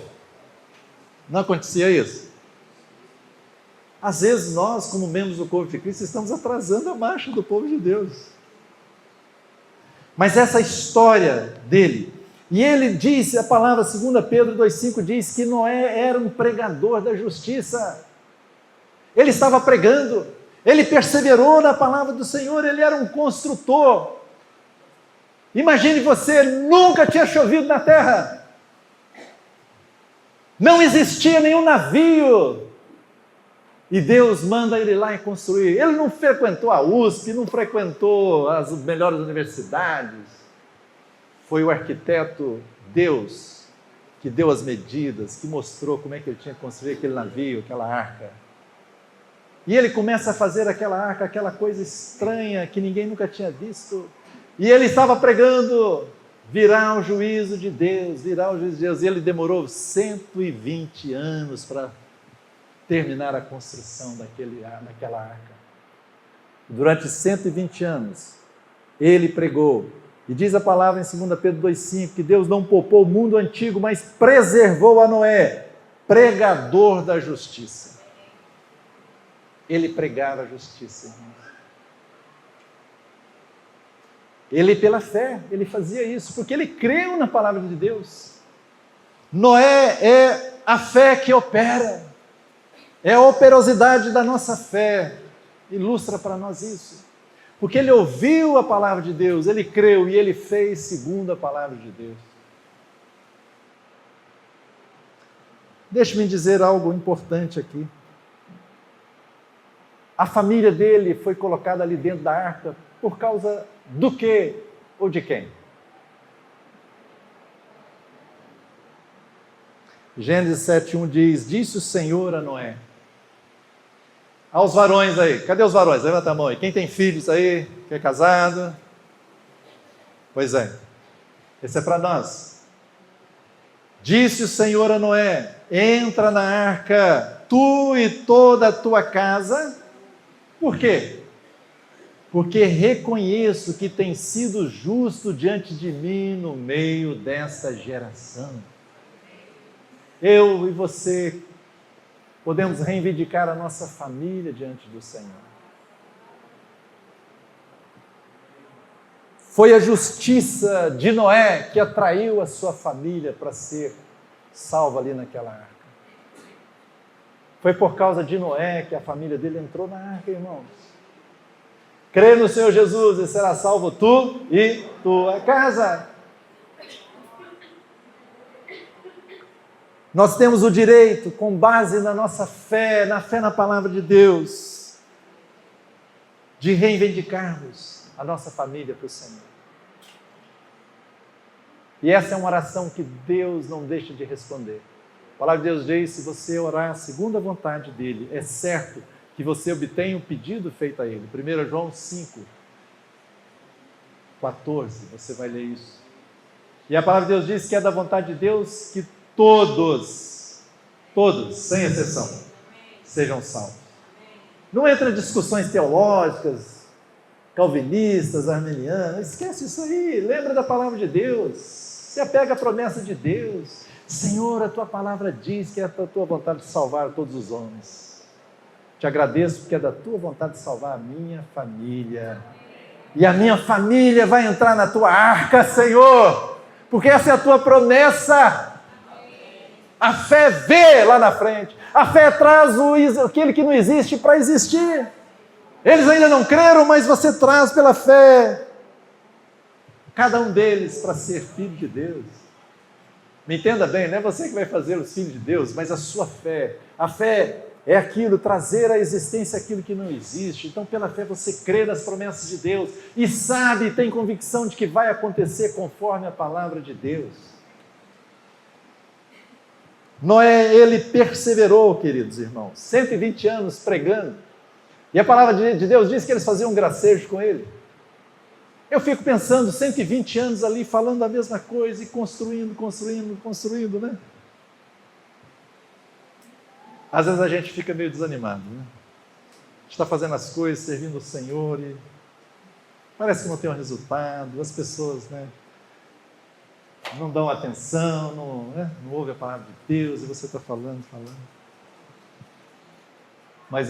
Não acontecia isso? Às vezes nós, como membros do corpo de Cristo, estamos atrasando a marcha do povo de Deus. Mas essa história dele, E ele disse, a palavra 2 Pedro 2,5 diz que Noé era um pregador da justiça. Ele estava pregando, ele perseverou na palavra do Senhor, ele era um construtor. Imagine você, nunca tinha chovido na terra, não existia nenhum navio, e Deus manda ele lá e construir. Ele não frequentou a USP, não frequentou as melhores universidades, foi o arquiteto Deus, que deu as medidas, que mostrou como é que ele tinha que construir aquele navio, aquela arca. E ele começa a fazer aquela arca, aquela coisa estranha que ninguém nunca tinha visto. E ele estava pregando, virá o juízo de Deus, virá o juízo de Deus. E ele demorou 120 anos para terminar a construção daquela arca. Durante 120 anos, ele pregou. E diz a palavra em 2 Pedro 2,5 que Deus não poupou o mundo antigo, mas preservou a Noé, pregador da justiça. Ele pregava a justiça, irmãos. Ele, pela fé, ele fazia isso, porque ele creu na palavra de Deus. Noé é a fé que opera, é a operosidade da nossa fé, ilustra para nós isso. Porque ele ouviu a palavra de Deus, ele creu e ele fez segundo a palavra de Deus. Deixe-me dizer algo importante aqui. A família dele foi colocada ali dentro da arca por causa do quê ou de quem? Gênesis 7,1 diz, disse o Senhor a Noé. Aos varões aí, cadê os varões? Levanta a mão aí. Quem tem filhos aí, que é casado? Pois é, esse é para nós. Disse o Senhor a Noé, entra na arca, tu e toda a tua casa. Por quê? Porque reconheço que tem sido justo diante de mim no meio desta geração. Eu e você podemos reivindicar a nossa família diante do Senhor. Foi a justiça de Noé que atraiu a sua família para ser salva ali naquela arca. Foi por causa de Noé que a família dele entrou na arca, irmãos. Crê no Senhor Jesus e será salvo tu e tua casa. Nós temos o direito, com base na nossa fé, na palavra de Deus, de reivindicarmos a nossa família para o Senhor. E essa é uma oração que Deus não deixa de responder. A palavra de Deus diz, se você orar segundo a vontade dEle, é certo que você obtém o pedido feito a Ele. 1 João 5, 14, você vai ler isso. E a palavra de Deus diz que é da vontade de Deus que todos, sem exceção, sejam salvos. Não entra em discussões teológicas, calvinistas, arminianas, esquece isso aí, lembra da palavra de Deus, se apega à promessa de Deus. Senhor, a tua palavra diz que é da tua vontade de salvar todos os homens. Te agradeço porque é da tua vontade de salvar a minha família. E a minha família vai entrar na tua arca, Senhor, porque essa é a tua promessa. A fé vê lá na frente. A fé traz aquele que não existe para existir. Eles ainda não creram, mas você traz pela fé cada um deles para ser filho de Deus. Me entenda bem, não é você que vai fazer os filhos de Deus, mas a sua fé. A fé é aquilo, trazer à existência aquilo que não existe. Então, pela fé, você crê nas promessas de Deus e sabe, tem convicção de que vai acontecer conforme a palavra de Deus. Noé, ele perseverou, queridos irmãos, 120 anos pregando. E a palavra de Deus diz que eles faziam um gracejo com ele. Eu fico pensando, 120 anos ali falando a mesma coisa e construindo, né? Às vezes a gente fica meio desanimado, né? A gente está fazendo as coisas, servindo o Senhor e parece que não tem um resultado, as pessoas, né, não dão atenção, não ouvem a palavra de Deus e você está falando. Mas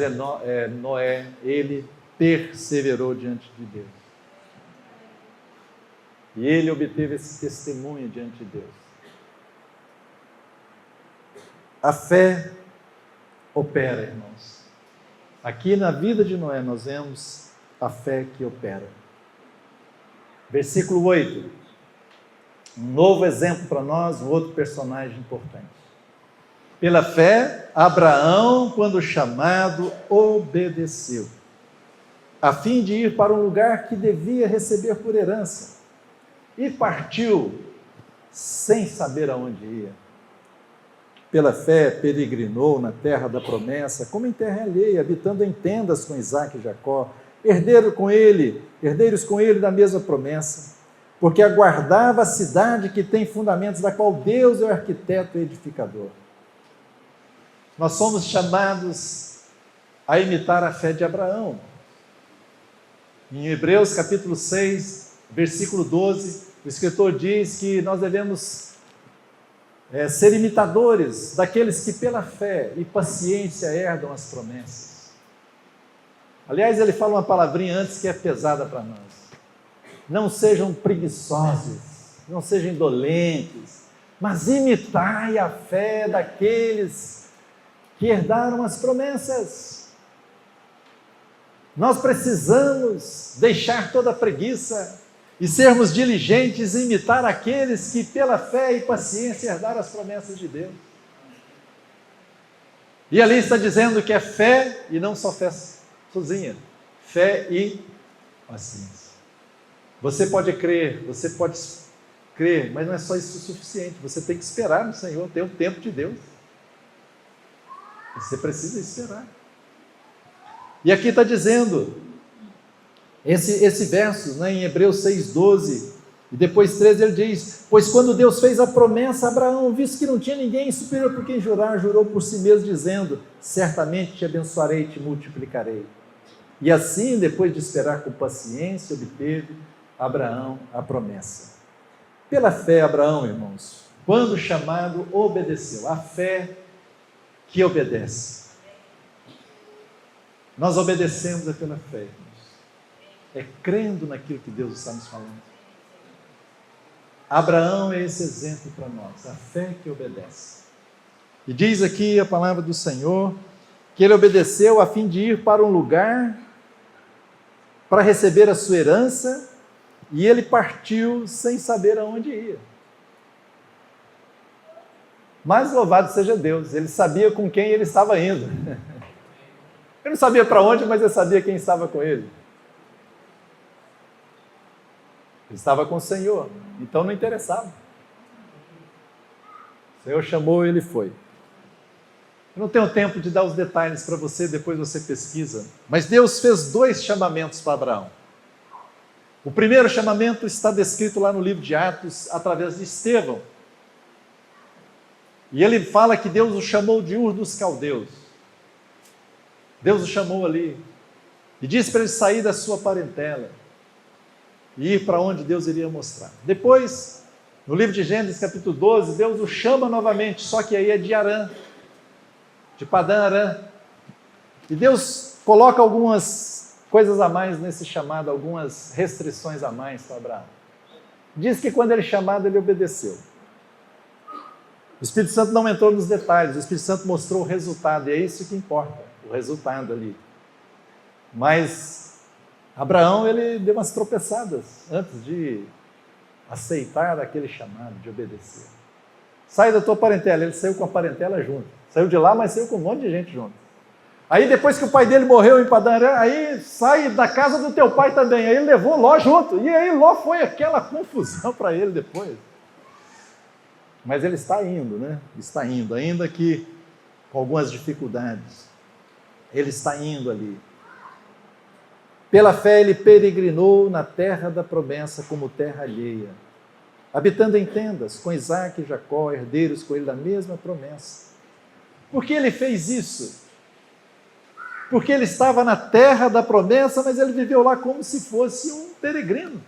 Noé, ele perseverou diante de Deus. E ele obteve esse testemunho diante de Deus. A fé opera, irmãos. Aqui na vida de Noé nós vemos a fé que opera. Versículo 8. Um novo exemplo para nós, um outro personagem importante. Pela fé, Abraão, quando chamado, obedeceu, a fim de ir para um lugar que devia receber por herança, e partiu sem saber aonde ia. Pela fé, peregrinou na terra da promessa, como em terra alheia, habitando em tendas com Isaque e Jacó, herdeiros com ele da mesma promessa, porque aguardava a cidade que tem fundamentos, da qual Deus é o arquiteto e edificador. Nós somos chamados a imitar a fé de Abraão. Em Hebreus capítulo 6, versículo 12, o escritor diz que nós devemos ser imitadores daqueles que pela fé e paciência herdam as promessas. Aliás, ele fala uma palavrinha antes que é pesada para nós. Não sejam preguiçosos, não sejam indolentes, mas imitai a fé daqueles que herdaram as promessas. Nós precisamos deixar toda a preguiça e sermos diligentes em imitar aqueles que pela fé e paciência herdaram as promessas de Deus. E ali está dizendo que é fé, e não só fé sozinha, fé e paciência. Você pode crer, mas não é só isso o suficiente, você tem que esperar no Senhor, tem o tempo de Deus. Você precisa esperar. E aqui está dizendo, esse verso, em Hebreus 6,12, e depois 13 ele diz: pois quando Deus fez a promessa a Abraão, visto que não tinha ninguém superior por quem jurar, jurou por si mesmo, dizendo: certamente te abençoarei e te multiplicarei. E assim, depois de esperar com paciência, obteve Abraão a promessa. Pela fé, Abraão, irmãos, quando chamado, obedeceu. A fé que obedece. Nós obedecemos pela fé, irmãos. É crendo naquilo que Deus está nos falando. Abraão é esse exemplo para nós, a fé que obedece. E diz aqui a palavra do Senhor, que ele obedeceu a fim de ir para um lugar para receber a sua herança, e ele partiu sem saber aonde ia. Mas louvado seja Deus, ele sabia com quem ele estava indo. Ele não sabia para onde, mas ele sabia quem estava com ele. Ele estava com o Senhor, então não interessava. O Senhor chamou e ele foi. Eu não tenho tempo de dar os detalhes para você, depois você pesquisa. Mas Deus fez 2 chamamentos para Abraão. O primeiro chamamento está descrito lá no livro de Atos, através de Estevão. E ele fala que Deus o chamou de Ur dos Caldeus. Deus o chamou ali. E disse para ele sair da sua parentela e ir para onde Deus iria mostrar. Depois, no livro de Gênesis, capítulo 12, Deus o chama novamente, só que aí é de Harã, de Padã Harã. E Deus coloca algumas coisas a mais nesse chamado, algumas restrições a mais para Abraão. Diz que quando ele é chamado, ele obedeceu. O Espírito Santo não entrou nos detalhes, o Espírito Santo mostrou o resultado, e é isso que importa, o resultado ali. Mas Abraão, ele deu umas tropeçadas antes de aceitar aquele chamado, de obedecer. Sai da tua parentela, ele saiu com a parentela junto. Saiu de lá, mas saiu com um monte de gente junto. Aí depois que o pai dele morreu em Padã Harã, aí sai da casa do teu pai também. Aí ele levou Ló junto. E aí Ló foi aquela confusão para ele depois. Mas ele está indo, né? Está indo, ainda que com algumas dificuldades. Ele está indo ali. Pela fé ele peregrinou na terra da promessa como terra alheia, habitando em tendas com Isaque e Jacó, herdeiros com ele da mesma promessa. Por que ele fez isso? Porque ele estava na terra da promessa, mas ele viveu lá como se fosse um peregrino.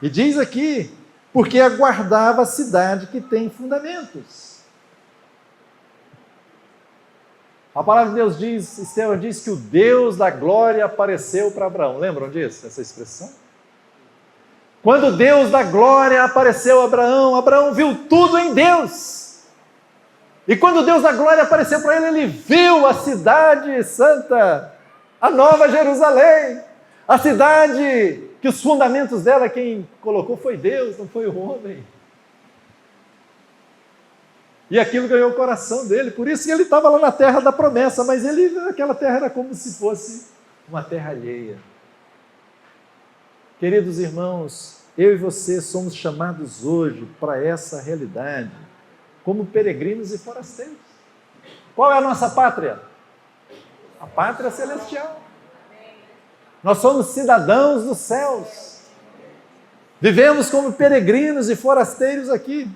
E diz aqui, porque aguardava a cidade que tem fundamentos. A palavra de Deus diz, Estevão diz que o Deus da glória apareceu para Abraão. Lembram disso, essa expressão? Quando Deus da glória apareceu a Abraão, Abraão viu tudo em Deus. E quando Deus da glória apareceu para ele, ele viu a cidade santa, a Nova Jerusalém, a cidade que os fundamentos dela, quem colocou foi Deus, não foi o homem. E aquilo ganhou o coração dele, por isso que ele estava lá na terra da promessa, mas aquela terra era como se fosse uma terra alheia. Queridos irmãos, eu e você somos chamados hoje para essa realidade, como peregrinos e forasteiros. Qual é a nossa pátria? A pátria celestial. Nós somos cidadãos dos céus. Vivemos como peregrinos e forasteiros aqui.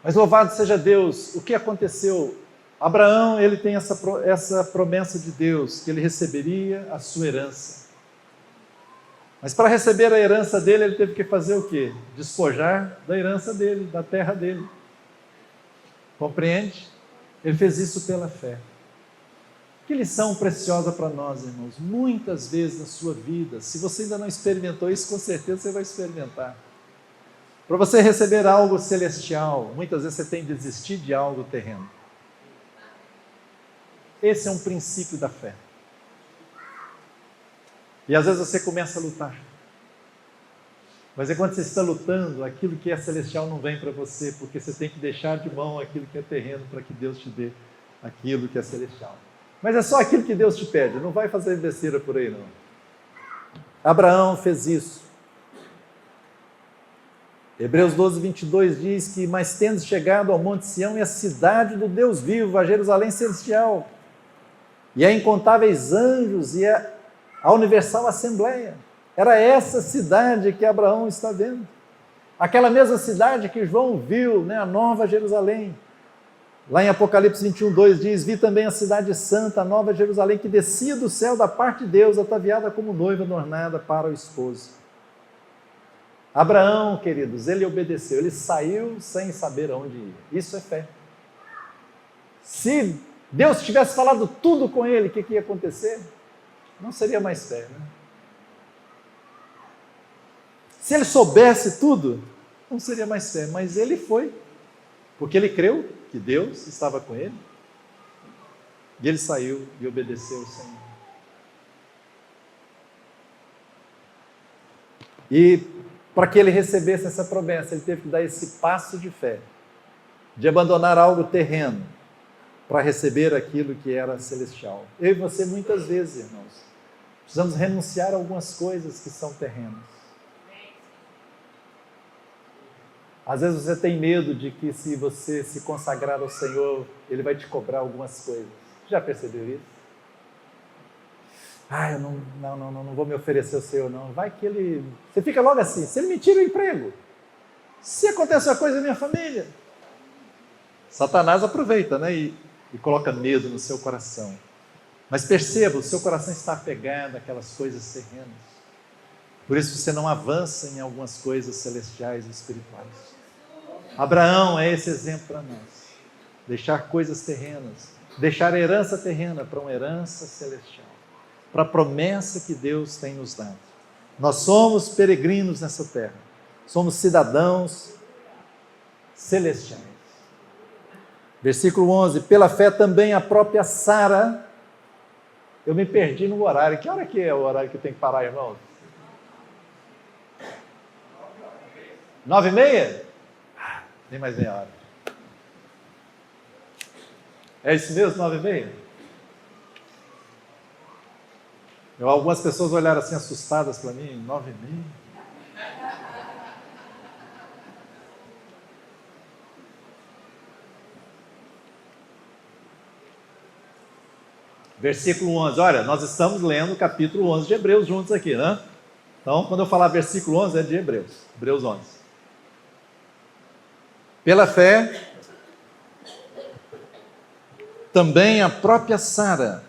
Mas louvado seja Deus, o que aconteceu? Abraão, ele tem essa promessa de Deus, que ele receberia a sua herança. Mas para receber a herança dele, ele teve que fazer o quê? Despojar da herança dele, da terra dele. Compreende? Ele fez isso pela fé. Que lição preciosa para nós, irmãos. Muitas vezes na sua vida, se você ainda não experimentou isso, com certeza você vai experimentar. Para você receber algo celestial, muitas vezes você tem que desistir de algo terreno. Esse é um princípio da fé. E às vezes você começa a lutar. Mas enquanto você está lutando, aquilo que é celestial não vem para você, porque você tem que deixar de mão aquilo que é terreno para que Deus te dê aquilo que é celestial. Mas é só aquilo que Deus te pede, não vai fazer besteira por aí não. Abraão fez isso. Hebreus 12, 22 diz que, mas tendo chegado ao Monte Sião e a cidade do Deus vivo, a Jerusalém celestial, e a incontáveis anjos e a universal assembleia. Era essa cidade que Abraão está vendo. Aquela mesma cidade que João viu, né, a Nova Jerusalém. Lá em Apocalipse 21, 2 diz, vi também a cidade santa, a Nova Jerusalém, que descia do céu da parte de Deus, ataviada como noiva adornada para o esposo. Abraão, queridos, ele obedeceu, ele saiu sem saber aonde ir. Isso é fé. Se Deus tivesse falado tudo com ele, o que ia acontecer? Não seria mais fé, né? Se ele soubesse tudo, não seria mais fé, mas ele foi, porque ele creu que Deus estava com ele, e ele saiu e obedeceu ao Senhor. E para que ele recebesse essa promessa, ele teve que dar esse passo de fé, de abandonar algo terreno, para receber aquilo que era celestial. Eu e você, muitas vezes, irmãos, precisamos renunciar a algumas coisas que são terrenas. Às vezes você tem medo de que, se você se consagrar ao Senhor, Ele vai te cobrar algumas coisas. Já percebeu isso? Eu não vou me oferecer ao Senhor, não. Vai que Ele... Você fica logo assim, se Ele me tira o emprego, se acontecer uma coisa na minha família. Satanás aproveita, né? E coloca medo no seu coração. Mas perceba, o seu coração está apegado àquelas coisas terrenas. Por isso você não avança em algumas coisas celestiais e espirituais. Abraão é esse exemplo para nós. Deixar coisas terrenas, deixar a herança terrena para uma herança celestial, para a promessa que Deus tem nos dado. Nós somos peregrinos nessa terra, somos cidadãos celestiais. Versículo 11, pela fé também a própria Sara, eu me perdi no horário, que hora que é o horário que eu tenho que parar, irmãos? 9h30? Nem mais meia hora. É isso mesmo, 9h30? Algumas pessoas olharam assim assustadas para mim, 9h30? Versículo 11, olha, nós estamos lendo o capítulo 11 de Hebreus juntos aqui, né? Então, quando eu falar versículo 11, é de Hebreus, Hebreus 11. Pela fé, também a própria Sara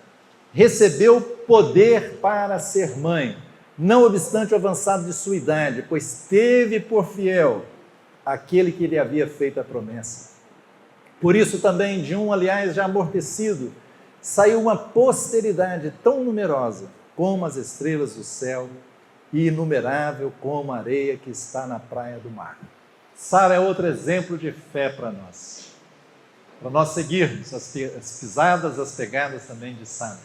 recebeu poder para ser mãe, não obstante o avançado de sua idade, pois teve por fiel aquele que lhe havia feito a promessa. Por isso também de um, aliás, já amortecido, saiu uma posteridade tão numerosa, como as estrelas do céu e inumerável como a areia que está na praia do mar. Sara é outro exemplo de fé para nós seguirmos as pisadas, as pegadas também de Sara.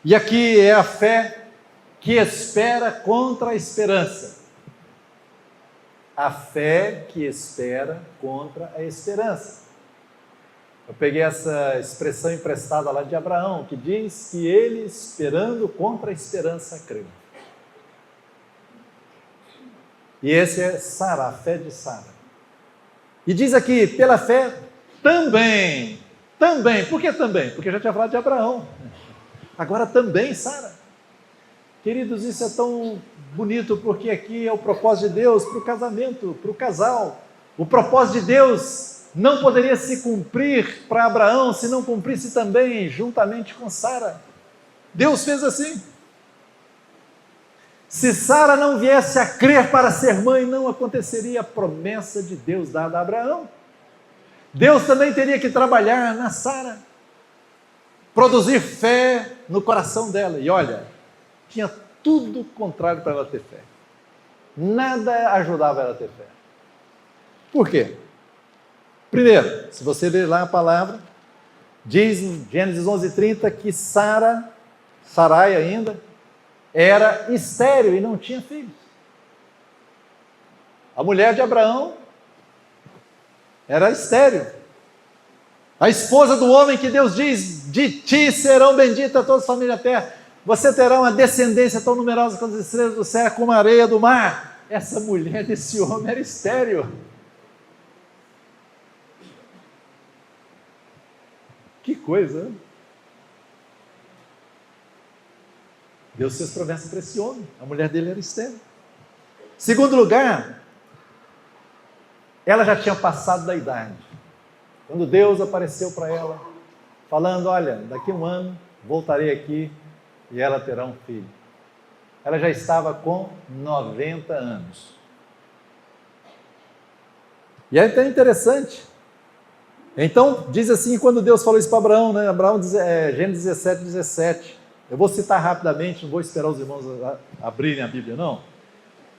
E aqui é a fé que espera contra a esperança. A fé que espera contra a esperança. Eu peguei essa expressão emprestada lá de Abraão, que diz que ele, esperando contra a esperança, creu. E esse é Sara, a fé de Sara. E diz aqui, pela fé, também. Por que também? Porque já tinha falado de Abraão. Agora também Sara. Queridos, isso é tão bonito, porque aqui é o propósito de Deus para o casamento, para o casal. O propósito de Deus não poderia se cumprir para Abraão se não cumprisse também juntamente com Sara. Deus fez assim. Se Sara não viesse a crer para ser mãe, não aconteceria a promessa de Deus dada a Abraão. Deus também teria que trabalhar na Sara, produzir fé no coração dela. E olha, tinha tudo contrário para ela ter fé. Nada ajudava ela a ter fé. Por quê? Primeiro, se você ler lá a palavra, diz em Gênesis 11:30 que Sarai ainda, era estéril e não tinha filhos. A mulher de Abraão era estéril. A esposa do homem que Deus diz, de ti serão benditas todas as famílias da terra. Você terá uma descendência tão numerosa quanto as estrelas do céu, como a areia do mar. Essa mulher desse homem era estéril. Que coisa, hein? Deus fez promessa para esse homem. A mulher dele era estéril. Segundo lugar, ela já tinha passado da idade. Quando Deus apareceu para ela, falando, olha, daqui a um ano voltarei aqui e ela terá um filho. Ela já estava com 90 anos. E é até interessante. Então, diz assim, quando Deus falou isso para Abraão, né? Abraão, Gênesis 17:17. Eu vou citar rapidamente, não vou esperar os irmãos abrirem a Bíblia, não.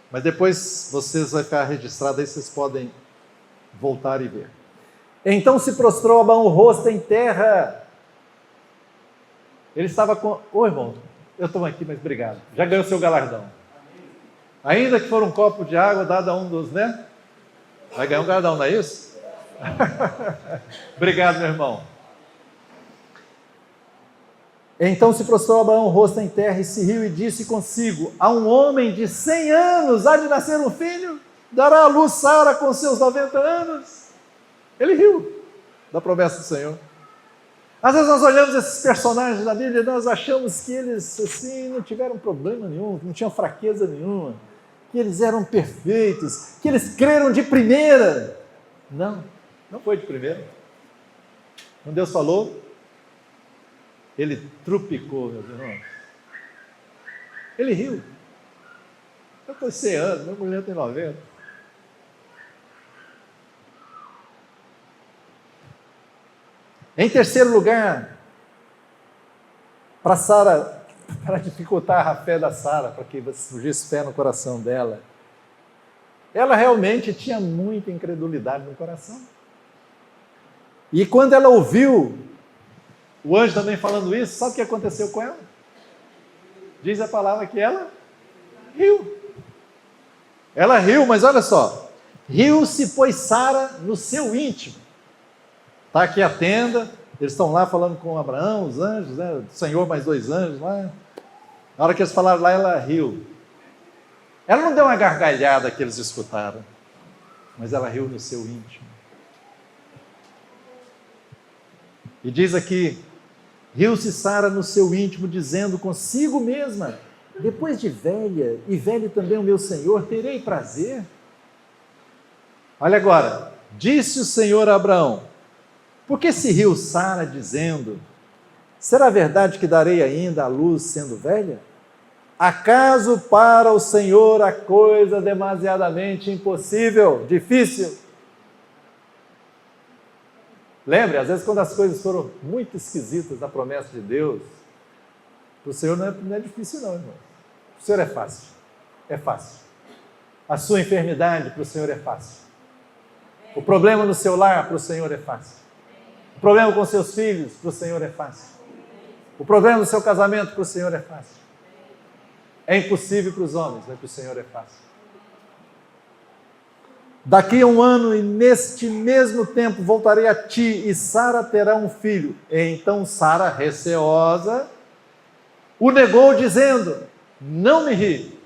Mas depois vocês vai ficar registrado aí, vocês podem voltar e ver. Então se prostrou Abraão o rosto em terra. Ele estava com... Ô irmão, eu estou aqui, mas obrigado. Já ganhou seu galardão. Ainda que for um copo de água dado a um dos, né? Vai ganhar um galardão, não é isso? Obrigado, meu irmão. Então se prostrou Abraão o rosto em terra e se riu e disse consigo, a um homem de 100 anos há de nascer um filho? Dará à luz Sara com seus 90 anos? Ele riu da promessa do Senhor. Às vezes nós olhamos esses personagens da Bíblia e nós achamos que eles assim, não tiveram problema nenhum, não tinham fraqueza nenhuma, que eles eram perfeitos, que eles creram de primeira. Não foi de primeira. Quando Deus falou, ele trupicou, meus irmãos. Ele riu. Eu estou 100 anos, minha mulher tem 90. Em terceiro lugar, para dificultar a fé da Sara, para que surgisse fé no coração dela, ela realmente tinha muita incredulidade no coração. E quando ela ouviu o anjo também falando isso, sabe o que aconteceu com ela? Diz a palavra que ela riu. Ela riu, mas olha só, riu-se, pois Sara no seu íntimo. Está aqui a tenda, eles estão lá falando com Abraão, os anjos, né? O Senhor mais 2 anjos lá. Na hora que eles falaram lá, ela riu. Ela não deu uma gargalhada que eles escutaram, mas ela riu no seu íntimo. E diz aqui, riu-se Sara no seu íntimo, dizendo consigo mesma, depois de velha, e velho também o meu Senhor, terei prazer? Olha agora, disse o Senhor a Abraão, por que se riu Sara dizendo, será verdade que darei ainda à luz sendo velha? Acaso para o Senhor a coisa demasiadamente impossível, difícil? Lembre, às vezes quando as coisas foram muito esquisitas na promessa de Deus, Para o Senhor não é difícil não, irmão. Para o Senhor é fácil. É fácil. A sua enfermidade para o Senhor é fácil. O problema no seu lar para o Senhor é fácil. O problema com seus filhos para o Senhor é fácil. O problema do seu casamento para o Senhor é fácil. É impossível para os homens, mas para o Senhor é fácil. Daqui a 1 ano e neste mesmo tempo voltarei a ti e Sara terá um filho. E então Sara, receosa, o negou dizendo, não me ri.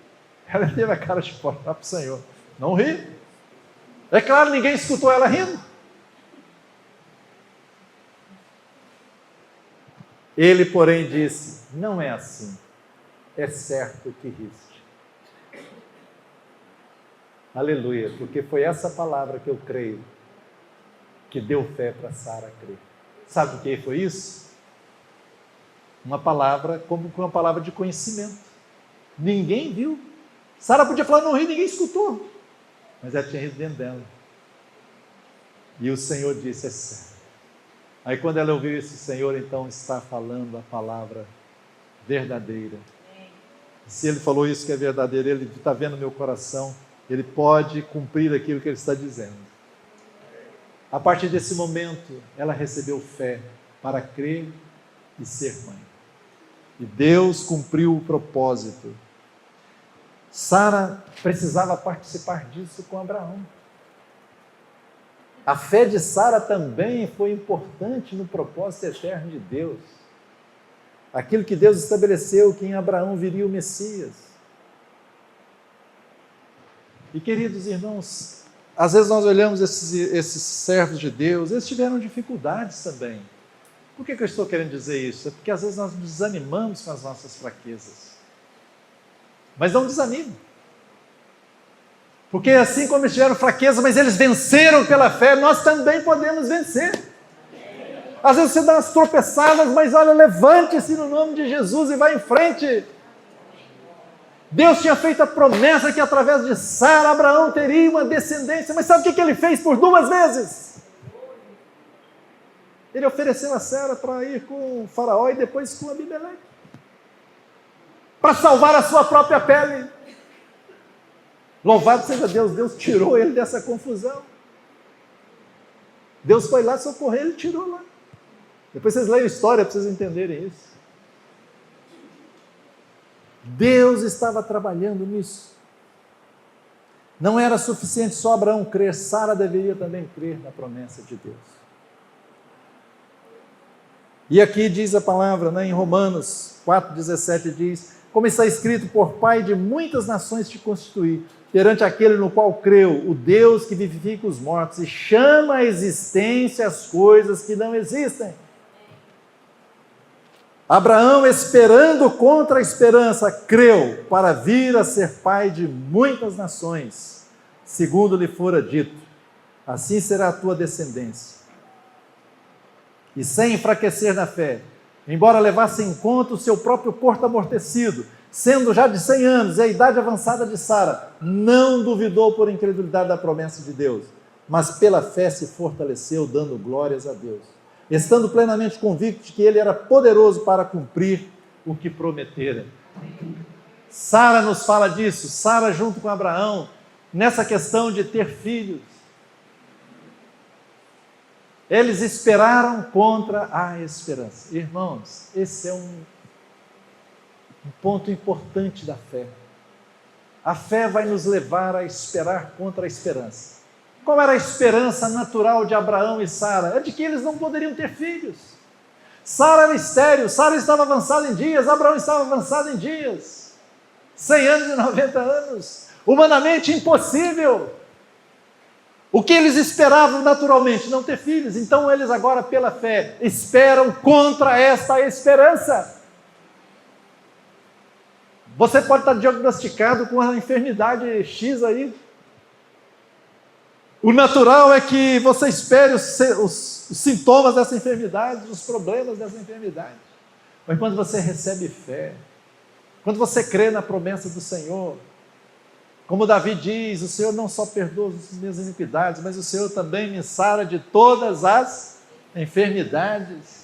Ela teve a cara de fora para o Senhor. Não ri. É claro, ninguém escutou ela rindo. Ele, porém, disse, não é assim. É certo que riste. Aleluia, porque foi essa palavra que eu creio que deu fé para Sara crer. Sabe o que foi isso? Uma palavra, como uma palavra de conhecimento. Ninguém viu. Sara podia falar, não ri, ninguém escutou. Mas ela tinha rido dentro dela. E o Senhor disse, é certo. Aí quando ela ouviu isso, o Senhor então está falando a palavra verdadeira. Se Ele falou isso que é verdadeiro, Ele está vendo meu coração, Ele pode cumprir aquilo que Ele está dizendo. A partir desse momento, ela recebeu fé para crer e ser mãe. E Deus cumpriu o propósito. Sara precisava participar disso com Abraão. A fé de Sara também foi importante no propósito eterno de Deus. Aquilo que Deus estabeleceu, que em Abraão viria o Messias. E queridos irmãos, às vezes nós olhamos esses servos de Deus, eles tiveram dificuldades também. Por que eu estou querendo dizer isso? É porque às vezes nós nos desanimamos com as nossas fraquezas. Mas não desanime. Porque assim como eles tiveram fraqueza, mas eles venceram pela fé, nós também podemos vencer. Às vezes você dá umas tropeçadas, mas olha, levante-se no nome de Jesus e vá em frente. Deus tinha feito a promessa que através de Sara, Abraão teria uma descendência, mas sabe o que ele fez por 2 vezes? Ele ofereceu a Sara para ir com o faraó e depois com Abimeleque, para salvar a sua própria pele. Louvado seja Deus, Deus tirou ele dessa confusão. Deus foi lá socorrer, ele tirou lá. Depois vocês leiam a história para vocês entenderem isso. Deus estava trabalhando nisso. Não era suficiente só Abraão crer, Sara deveria também crer na promessa de Deus. E aqui diz a palavra, em Romanos 4,17 diz, como está escrito, por pai de muitas nações te constituí, perante aquele no qual creu, o Deus que vivifica os mortos e chama à existência as coisas que não existem. Abraão, esperando contra a esperança, creu para vir a ser pai de muitas nações, segundo lhe fora dito, assim será a tua descendência. E sem enfraquecer na fé, embora levasse em conta o seu próprio corpo amortecido, sendo já de 100 anos e a idade avançada de Sara, não duvidou por incredulidade da promessa de Deus, mas pela fé se fortaleceu, dando glórias a Deus, estando plenamente convicto de que Ele era poderoso para cumprir o que prometera. Sara nos fala disso, Sara junto com Abraão, nessa questão de ter filhos. Eles esperaram contra a esperança. Irmãos, esse é um ponto importante da fé. A fé vai nos levar a esperar contra a esperança. Qual era a esperança natural de Abraão e Sara? É de que eles não poderiam ter filhos. Sara era estéril, Sara estava avançada em dias, Abraão estava avançado em dias. 100 anos e 90 anos. Humanamente impossível. O que eles esperavam naturalmente? Não ter filhos. Então eles agora, pela fé, esperam contra esta esperança. Você pode estar diagnosticado com uma enfermidade X aí. O natural é que você espere os sintomas dessa enfermidade, os problemas dessa enfermidade. Mas quando você recebe fé, quando você crê na promessa do Senhor, como Davi diz, o Senhor não só perdoa as minhas iniquidades, mas o Senhor também me sara de todas as enfermidades.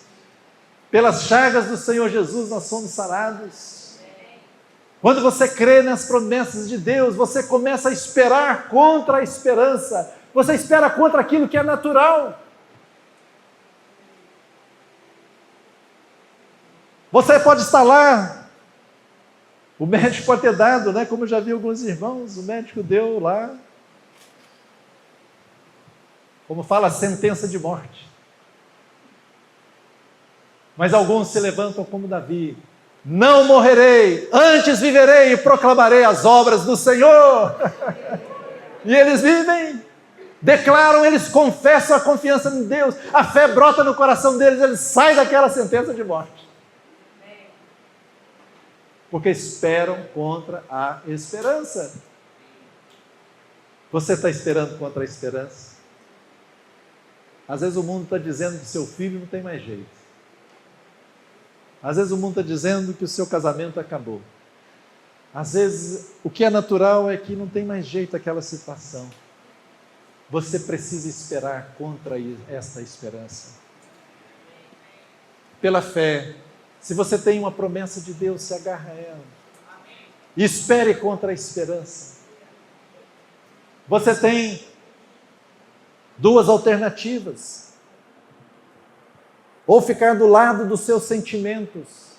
Pelas chagas do Senhor Jesus nós somos sarados. Quando você crê nas promessas de Deus, você começa a esperar contra a esperança. Você espera contra aquilo que é natural. Você pode estar lá, o médico pode ter dado, né? Como eu já vi alguns irmãos, o médico deu lá, como fala, sentença de morte. Mas alguns se levantam como Davi: não morrerei, antes viverei e proclamarei as obras do Senhor. E eles vivem, declaram, eles confessam a confiança em Deus, a fé brota no coração deles, eles saem daquela sentença de morte. Porque esperam contra a esperança. Você está esperando contra a esperança? Às vezes o mundo está dizendo que seu filho não tem mais jeito. Às vezes o mundo está dizendo que o seu casamento acabou. Às vezes o que é natural é que não tem mais jeito aquela situação. Você precisa esperar contra esta esperança. Pela fé. Se você tem uma promessa de Deus, se agarra a ela. E espere contra a esperança. Você tem duas alternativas. Ou ficar do lado dos seus sentimentos,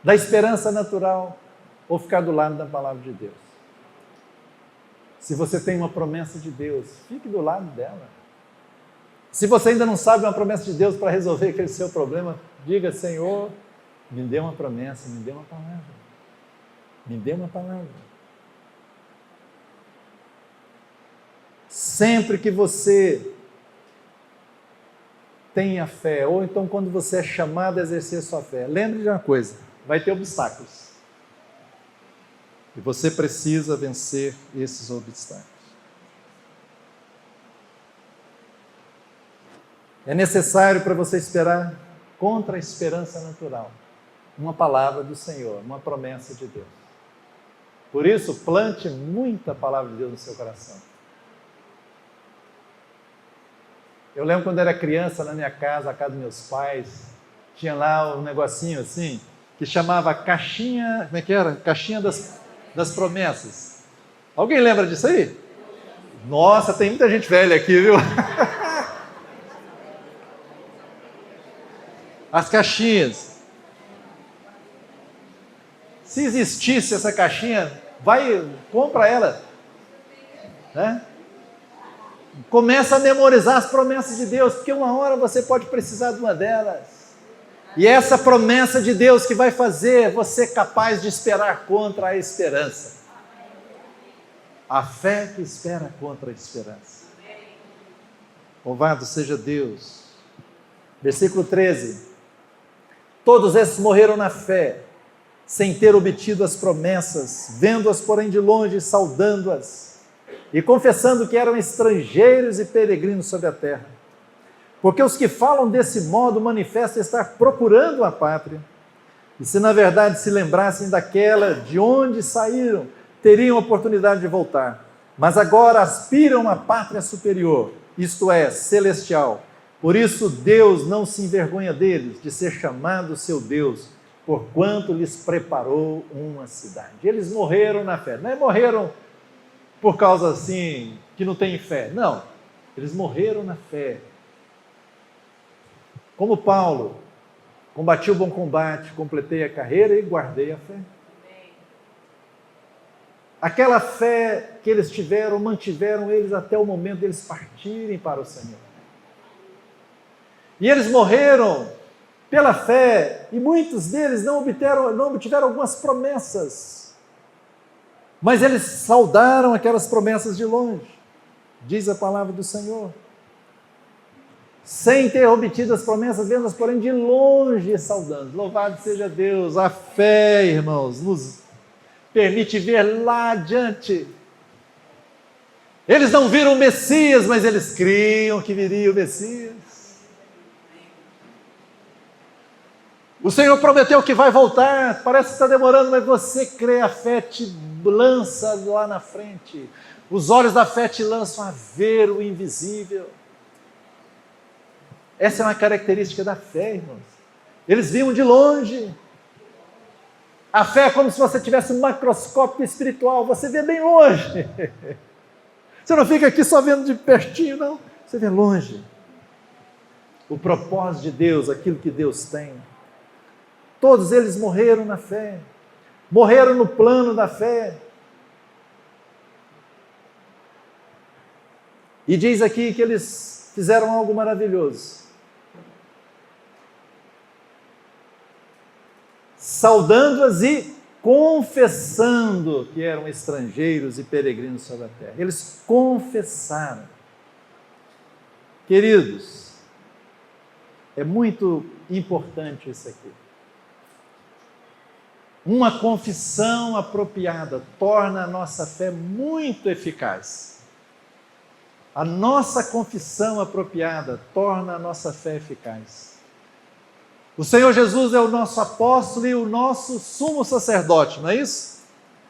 da esperança natural, ou ficar do lado da palavra de Deus. Se você tem uma promessa de Deus, fique do lado dela. Se você ainda não sabe uma promessa de Deus para resolver aquele seu problema, diga: Senhor, me dê uma promessa, me dê uma palavra. Me dê uma palavra. Sempre que você tenha fé, ou então quando você é chamado a exercer sua fé, lembre de uma coisa: vai ter obstáculos. E você precisa vencer esses obstáculos. É necessário para você esperar contra a esperança natural uma palavra do Senhor, uma promessa de Deus. Por isso, plante muita palavra de Deus no seu coração. Eu lembro quando era criança, na minha casa, a casa dos meus pais, tinha lá um negocinho assim, que chamava caixinha, como é que era? Caixinha das promessas. Alguém lembra disso aí? Nossa, tem muita gente velha aqui, viu? As caixinhas. Se existisse essa caixinha, compra ela. Né? Começa a memorizar as promessas de Deus, porque uma hora você pode precisar de uma delas. E essa promessa de Deus que vai fazer você capaz de esperar contra a esperança. A fé que espera contra a esperança. Louvado seja Deus. Versículo 13. Todos esses morreram na fé, sem ter obtido as promessas, vendo-as, porém, de longe, saudando-as, e confessando que eram estrangeiros e peregrinos sobre a terra. Porque os que falam desse modo manifestam estar procurando a pátria, e se na verdade se lembrassem daquela de onde saíram, teriam oportunidade de voltar. Mas agora aspiram à pátria superior, isto é, celestial. Por isso Deus não se envergonha deles, de ser chamado seu Deus, porquanto lhes preparou uma cidade. Eles morreram na fé, não é morreram por causa assim, que não tem fé, não, eles morreram na fé. Como Paulo, combati o bom combate, completei a carreira e guardei a fé. Aquela fé que eles tiveram, mantiveram eles até o momento deles partirem para o Senhor. E eles morreram pela fé, e muitos deles não obtiveram algumas promessas, mas eles saudaram aquelas promessas de longe, diz a palavra do Senhor. Sem ter obtido as promessas, vendo-as, porém, de longe saudando. Louvado seja Deus, a fé, irmãos, nos permite ver lá adiante. Eles não viram o Messias, mas eles criam que viria o Messias. O Senhor prometeu que vai voltar, parece que está demorando, mas você crê, a fé te lança lá na frente. Os olhos da fé te lançam a ver o invisível. Essa é uma característica da fé, irmãos. Eles viam de longe. A fé é como se você tivesse um macroscópio espiritual, você vê bem longe. Você não fica aqui só vendo de pertinho, não. Você vê longe. O propósito de Deus, aquilo que Deus tem. Todos eles morreram na fé. Morreram no plano da fé. E diz aqui que eles fizeram algo maravilhoso. Saudando-as e confessando que eram estrangeiros e peregrinos sobre a terra. Eles confessaram. Queridos, é muito importante isso aqui. Uma confissão apropriada torna a nossa fé muito eficaz. A nossa confissão apropriada torna a nossa fé eficaz. O Senhor Jesus é o nosso apóstolo e o nosso sumo sacerdote, não é isso?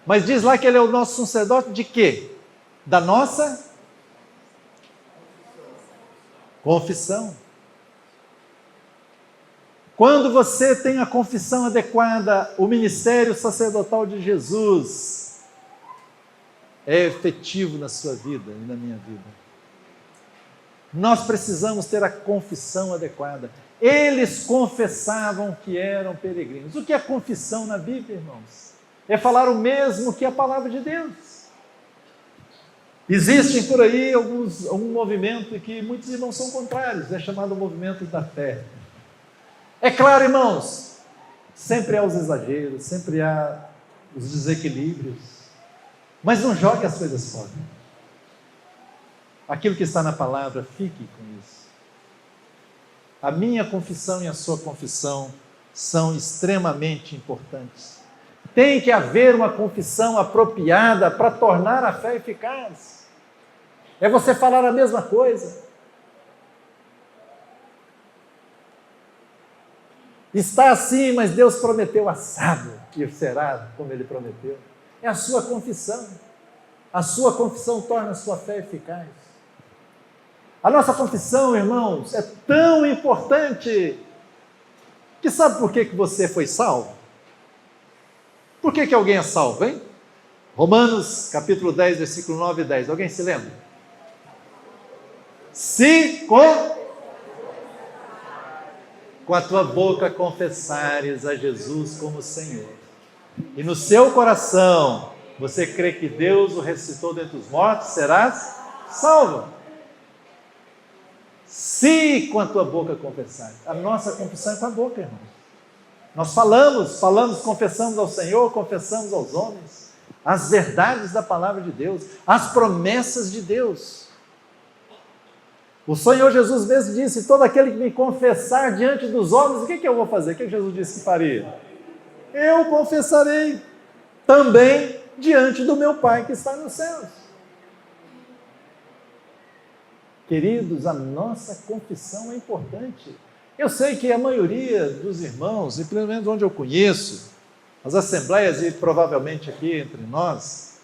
Mas diz lá que Ele é o nosso sumo sacerdote de quê? Da nossa confissão. Quando você tem a confissão adequada, o ministério sacerdotal de Jesus é efetivo na sua vida e na minha vida. Nós precisamos ter a confissão adequada. Eles confessavam que eram peregrinos. O que é confissão na Bíblia, irmãos? É falar o mesmo que a palavra de Deus. Existem por aí algum movimento que muitos irmãos são contrários, é chamado movimento da fé. É claro, irmãos, sempre há os exageros, sempre há os desequilíbrios, mas não jogue as coisas fora. Aquilo que está na palavra, fique com isso. A minha confissão e a sua confissão são extremamente importantes. Tem que haver uma confissão apropriada para tornar a fé eficaz. É você falar a mesma coisa. Está assim, mas Deus prometeu assado, e será como Ele prometeu. É a sua confissão. A sua confissão torna a sua fé eficaz. A nossa confissão, irmãos, é tão importante que sabe por que você foi salvo? Por que alguém é salvo, hein? Romanos, capítulo 10, versículo 9 e 10. Alguém se lembra? Se com a tua boca confessares a Jesus como Senhor, e no seu coração você crê que Deus o ressuscitou dentre os mortos, serás salvo. Se com a tua boca confessares. A nossa confissão é com a boca, irmão. Nós falamos, confessamos ao Senhor, confessamos aos homens as verdades da palavra de Deus, as promessas de Deus. O Senhor Jesus mesmo disse: todo aquele que me confessar diante dos homens, o que eu vou fazer? O que Jesus disse que faria? Eu confessarei também diante do meu Pai que está nos céus. Queridos, a nossa confissão é importante. Eu sei que a maioria dos irmãos, e pelo menos onde eu conheço, as assembleias e provavelmente aqui entre nós,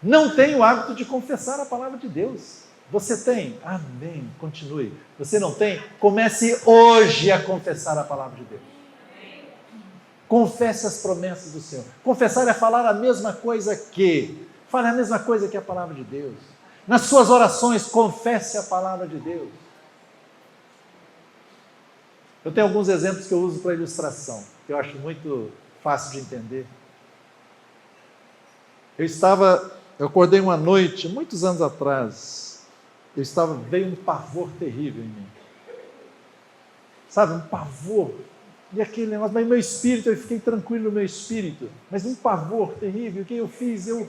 não tem o hábito de confessar a palavra de Deus. Você tem? Amém, continue. Você não tem? Comece hoje a confessar a palavra de Deus. Confesse as promessas do Senhor. Confessar é falar a mesma coisa que. Fale a mesma coisa que a palavra de Deus. Nas suas orações, confesse a palavra de Deus. Eu tenho alguns exemplos que eu uso para ilustração, que eu acho muito fácil de entender. Eu acordei uma noite, muitos anos atrás, veio um pavor terrível em mim. Sabe, um pavor. E aquele negócio, mas meu espírito, eu fiquei tranquilo no meu espírito, mas um pavor terrível. O que eu fiz? Eu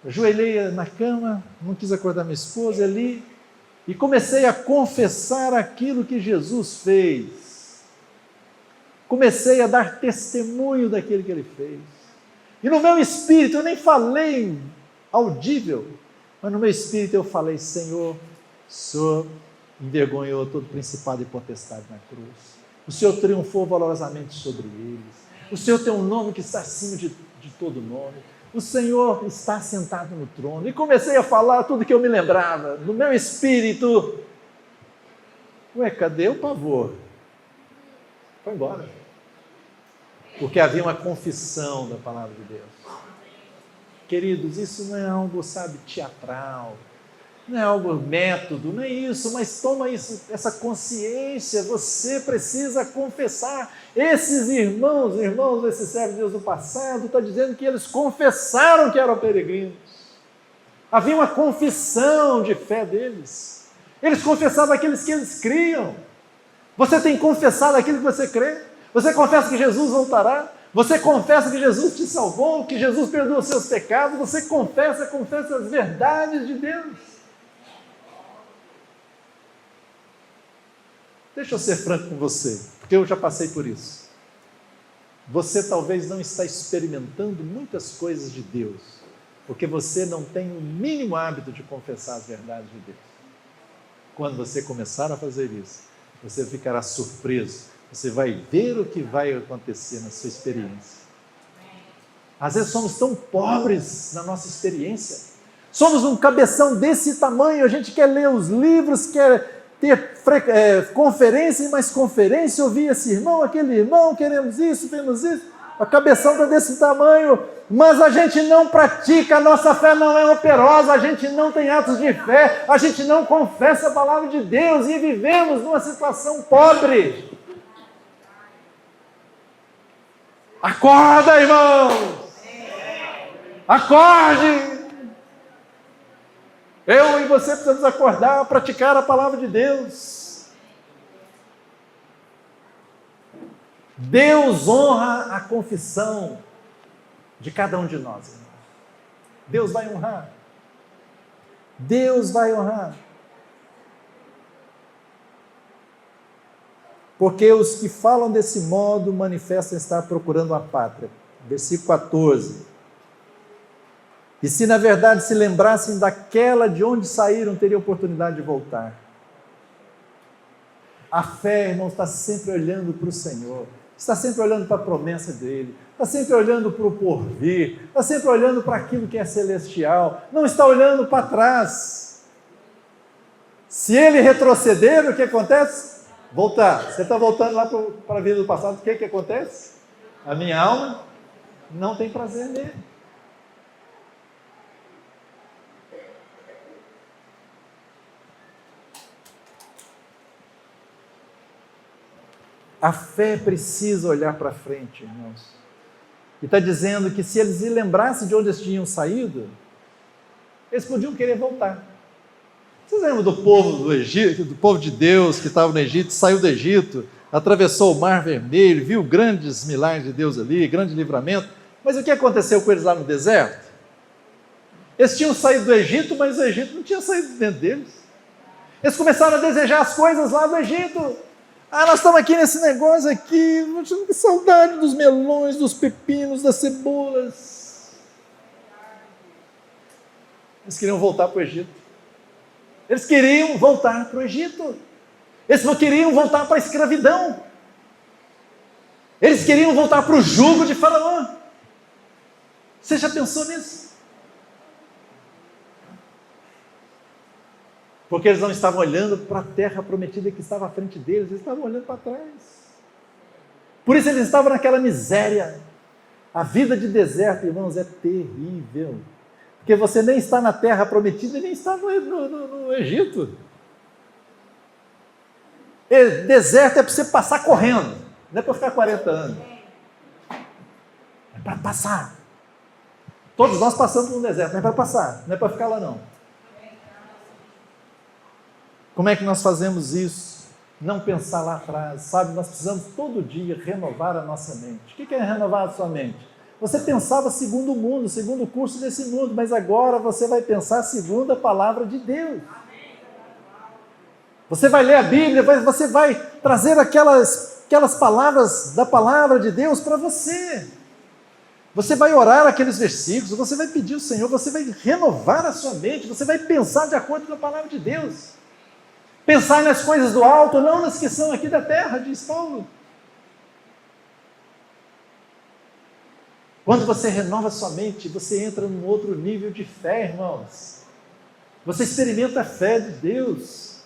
ajoelhei na cama, não quis acordar minha esposa ali, e comecei a confessar aquilo que Jesus fez. Comecei a dar testemunho daquilo que Ele fez. E no meu espírito, eu nem falei audível, mas no meu espírito eu falei: Senhor, o Senhor envergonhou todo principado e potestade na cruz. O Senhor triunfou valorosamente sobre eles. O Senhor tem um nome que está acima de todo nome. O Senhor está sentado no trono. E comecei a falar tudo que eu me lembrava, no meu espírito. Ué, cadê o pavor? Foi embora. Porque havia uma confissão da palavra de Deus. Queridos, isso não é algo, sabe, teatral, não é algo método, não é isso, mas toma isso, essa consciência, você precisa confessar. Esses irmãos desse servo de Deus do passado, está dizendo que eles confessaram que eram peregrinos. Havia uma confissão de fé deles. Eles confessavam aqueles que eles criam. Você tem confessado aquilo que você crê? Você confessa que Jesus voltará? Você confessa que Jesus te salvou, que Jesus perdoa os seus pecados? Você confessa as verdades de Deus? Deixa eu ser franco com você, porque eu já passei por isso. Você talvez não está experimentando muitas coisas de Deus, porque você não tem o mínimo hábito de confessar as verdades de Deus. Quando você começar a fazer isso, você ficará surpreso. Você vai ver o que vai acontecer na sua experiência. Às vezes somos tão pobres na nossa experiência. Somos um cabeção desse tamanho, a gente quer ler os livros, quer ter conferência e mais conferência, ouvir esse irmão, aquele irmão, queremos isso, temos isso. A cabeção está desse tamanho, mas a gente não pratica, a nossa fé não é operosa, a gente não tem atos de fé, a gente não confessa a palavra de Deus e vivemos numa situação pobre. Acorda, irmãos! Acorde! Eu e você precisamos acordar, praticar a palavra de Deus. Deus honra a confissão de cada um de nós, irmãos. Deus vai honrar. Deus vai honrar. Porque os que falam desse modo manifestam estar procurando a pátria. Versículo 14. E se na verdade se lembrassem daquela de onde saíram, teriam oportunidade de voltar. A fé, irmão, está sempre olhando para o Senhor, está sempre olhando para a promessa dEle, está sempre olhando para o porvir, está sempre olhando para aquilo que é celestial, não está olhando para trás. Se ele retroceder, o que acontece? Voltar. Você está voltando lá para a vida do passado, o que acontece? A minha alma não tem prazer nele. A fé precisa olhar para frente, irmãos. E está dizendo que se eles se lembrassem de onde eles tinham saído, eles podiam querer voltar. Vocês lembram do povo do Egito, do povo de Deus que estava no Egito, saiu do Egito, atravessou o Mar Vermelho, viu grandes milagres de Deus ali, grande livramento, mas o que aconteceu com eles lá no deserto? Eles tinham saído do Egito, mas o Egito não tinha saído dentro deles. Eles começaram a desejar as coisas lá do Egito. Nós estamos aqui nesse negócio aqui, que saudade dos melões, dos pepinos, das cebolas. Eles queriam voltar para o Egito. Eles queriam voltar para o Egito. Eles não queriam voltar para a escravidão. Eles queriam voltar para o jugo de Faraó. Você já pensou nisso? Porque eles não estavam olhando para a terra prometida que estava à frente deles, eles estavam olhando para trás. Por isso eles estavam naquela miséria. A vida de deserto, irmãos, é terrível. Porque você nem está na terra prometida e nem está no Egito. Deserto é para você passar correndo, não é para ficar 40 anos. É para passar. Todos nós passamos no deserto, não é para passar, não é para ficar lá não. Como é que nós fazemos isso? Não pensar lá atrás, sabe? Nós precisamos todo dia renovar a nossa mente. O que é renovar a sua mente? Você pensava segundo o mundo, segundo o curso desse mundo, mas agora você vai pensar segundo a palavra de Deus. Você vai ler a Bíblia, você vai trazer aquelas palavras da palavra de Deus para você. Você vai orar aqueles versículos, você vai pedir ao Senhor, você vai renovar a sua mente, você vai pensar de acordo com a palavra de Deus. Pensar nas coisas do alto, não nas que são aqui da terra, diz Paulo. Quando você renova a sua mente, você entra num outro nível de fé, irmãos. Você experimenta a fé de Deus.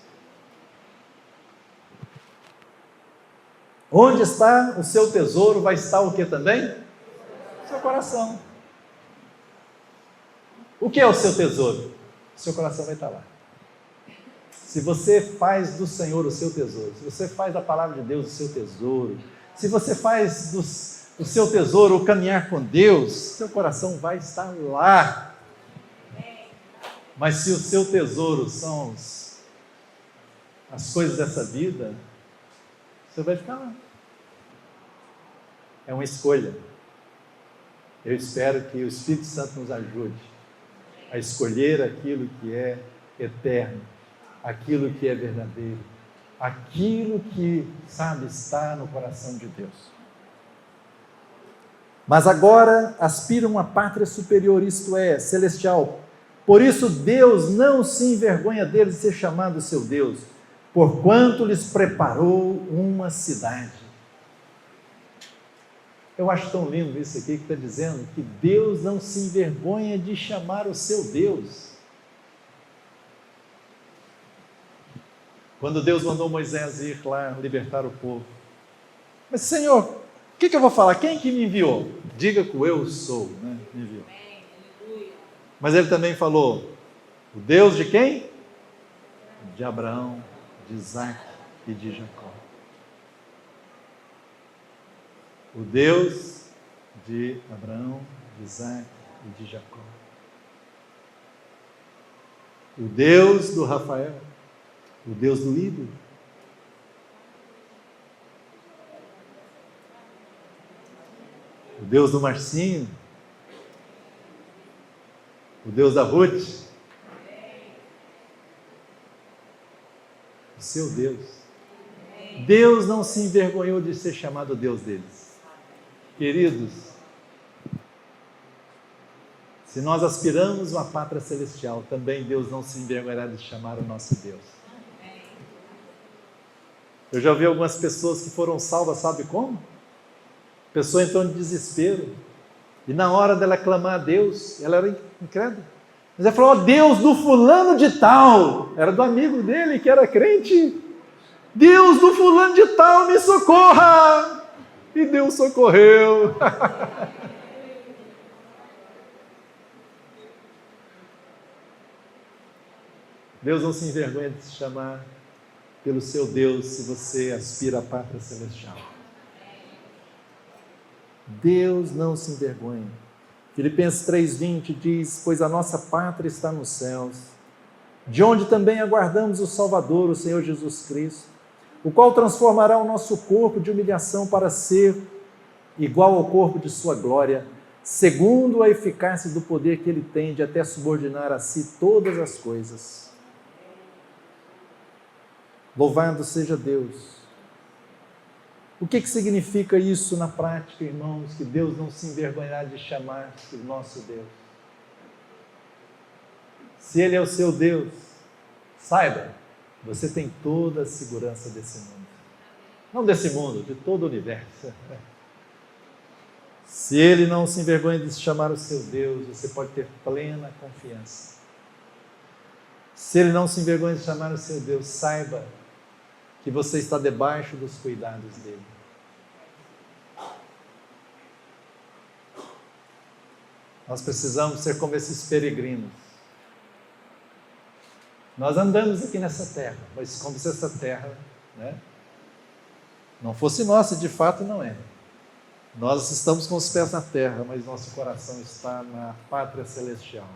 Onde está o seu tesouro, vai estar o que também? Seu coração. O que é o seu tesouro? O seu coração vai estar lá. Se você faz do Senhor o seu tesouro, se você faz da palavra de Deus o seu tesouro, se você faz do seu tesouro o caminhar com Deus, seu coração vai estar lá. Mas se o seu tesouro são as coisas dessa vida, você vai ficar lá. É uma escolha. Eu espero que o Espírito Santo nos ajude a escolher aquilo que é eterno, aquilo que é verdadeiro, aquilo que, sabe, está no coração de Deus. Mas agora aspiram uma pátria superior, isto é, celestial. Por isso Deus não se envergonha deles de ser chamado seu Deus, porquanto lhes preparou uma cidade. Eu acho tão lindo isso aqui que está dizendo que Deus não se envergonha de chamar o seu Deus. Quando Deus mandou Moisés ir lá libertar o povo, mas Senhor, o que eu vou falar? Quem que me enviou? Diga que o eu sou, né? Me enviou. Mas ele também falou, o Deus de quem? De Abraão, de Isaac e de Jacó. O Deus de Abraão, de Isaac e de Jacó. O Deus do Rafael, o Deus do ídolo. O Deus do Marcinho, o Deus da Ruth, o seu Deus. Deus não se envergonhou de ser chamado Deus deles. Queridos, se nós aspiramos uma pátria celestial, também Deus não se envergonhará de chamar o nosso Deus. Eu já ouvi algumas pessoas que foram salvas, sabe como? Pessoa entrou em desespero, e na hora dela clamar a Deus, ela era incrédula, mas ela falou, ó Deus do fulano de tal, era do amigo dele que era crente, Deus do fulano de tal, me socorra, e Deus socorreu. Deus não se envergonha de se chamar pelo seu Deus, se você aspira à pátria celestial. Deus não se envergonha. Filipenses 3,20 diz, pois a nossa pátria está nos céus, de onde também aguardamos o Salvador, o Senhor Jesus Cristo, o qual transformará o nosso corpo de humilhação para ser igual ao corpo de sua glória, segundo a eficácia do poder que ele tem de até subordinar a si todas as coisas. Louvado seja Deus. O que significa isso na prática, irmãos? Que Deus não se envergonhará de chamar-se o nosso Deus. Se Ele é o seu Deus, saiba, você tem toda a segurança desse mundo. Não desse mundo, de todo o universo. Se Ele não se envergonha de se chamar o seu Deus, você pode ter plena confiança. Se Ele não se envergonha de chamar o seu Deus, saiba que você está debaixo dos cuidados dele. Nós precisamos ser como esses peregrinos. Nós andamos aqui nessa terra, mas como se essa terra, não fosse nossa, de fato não é. Nós estamos com os pés na terra, mas nosso coração está na pátria celestial.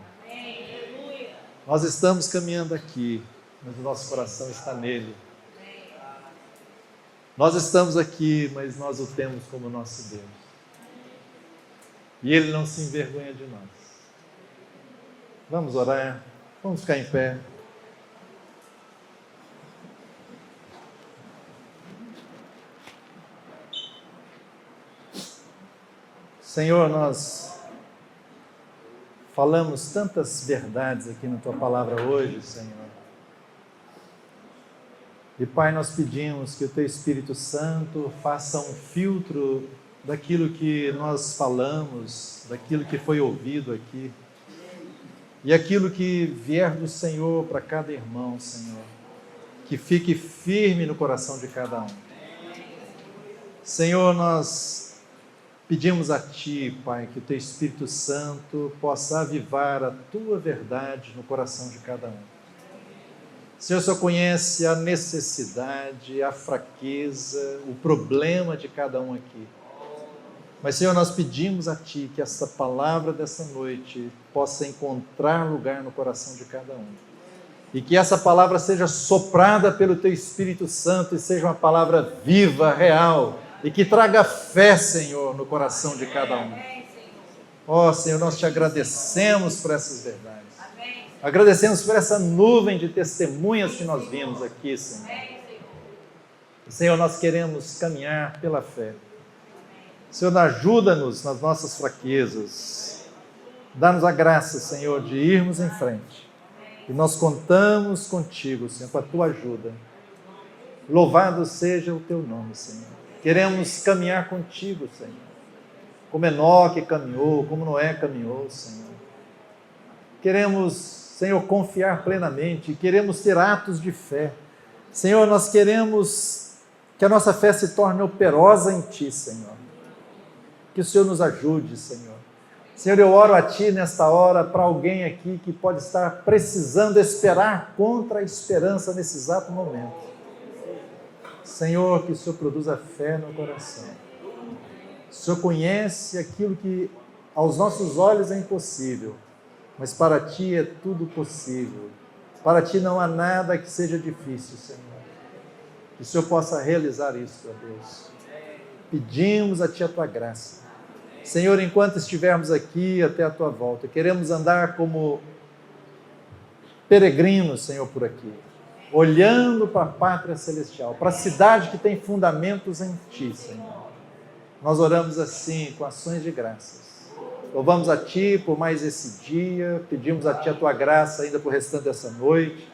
Nós estamos caminhando aqui, mas o nosso coração está nele. Nós estamos aqui, mas nós o temos como nosso Deus. E Ele não se envergonha de nós. Vamos orar, vamos ficar em pé. Senhor, nós falamos tantas verdades aqui na Tua palavra hoje, Senhor. E Pai, nós pedimos que o Teu Espírito Santo faça um filtro daquilo que nós falamos, daquilo que foi ouvido aqui, e aquilo que vier do Senhor para cada irmão, Senhor, que fique firme no coração de cada um. Senhor, nós pedimos a Ti, Pai, que o Teu Espírito Santo possa avivar a Tua verdade no coração de cada um. Senhor, só conhece a necessidade, a fraqueza, o problema de cada um aqui. Mas, Senhor, nós pedimos a Ti que essa palavra dessa noite possa encontrar lugar no coração de cada um. E que essa palavra seja soprada pelo Teu Espírito Santo e seja uma palavra viva, real, e que traga fé, Senhor, no coração de cada um. Ó, Senhor, nós Te agradecemos por essas verdades. Agradecemos por essa nuvem de testemunhas que nós vimos aqui, Senhor. Senhor, nós queremos caminhar pela fé. Senhor, ajuda-nos nas nossas fraquezas. Dá-nos a graça, Senhor, de irmos em frente. E nós contamos contigo, Senhor, com a Tua ajuda. Louvado seja o Teu nome, Senhor. Queremos caminhar contigo, Senhor. Como Enoque caminhou, como Noé caminhou, Senhor. Queremos, Senhor, confiar plenamente. Queremos ter atos de fé. Senhor, nós queremos que a nossa fé se torne operosa em Ti, Senhor. Que o Senhor nos ajude, Senhor. Senhor, eu oro a Ti nesta hora para alguém aqui que pode estar precisando esperar contra a esperança nesse exato momento. Senhor, que o Senhor produza fé no coração. O Senhor conhece aquilo que aos nossos olhos é impossível, mas para Ti é tudo possível. Para Ti não há nada que seja difícil, Senhor. Que o Senhor possa realizar isso, ó Deus. Pedimos a Ti a Tua graça. Senhor, enquanto estivermos aqui até a Tua volta, queremos andar como peregrinos, Senhor, por aqui, olhando para a pátria celestial, para a cidade que tem fundamentos em Ti, Senhor. Nós oramos assim, com ações de graças. Louvamos a Ti por mais esse dia, pedimos a Ti a Tua graça ainda por restante dessa noite,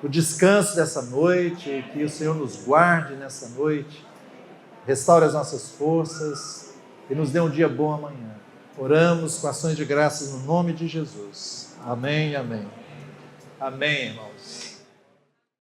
o descanso dessa noite, que o Senhor nos guarde nessa noite, restaure as nossas forças e nos dê um dia bom amanhã. Oramos com ações de graças no nome de Jesus. Amém, amém. Amém, irmãos.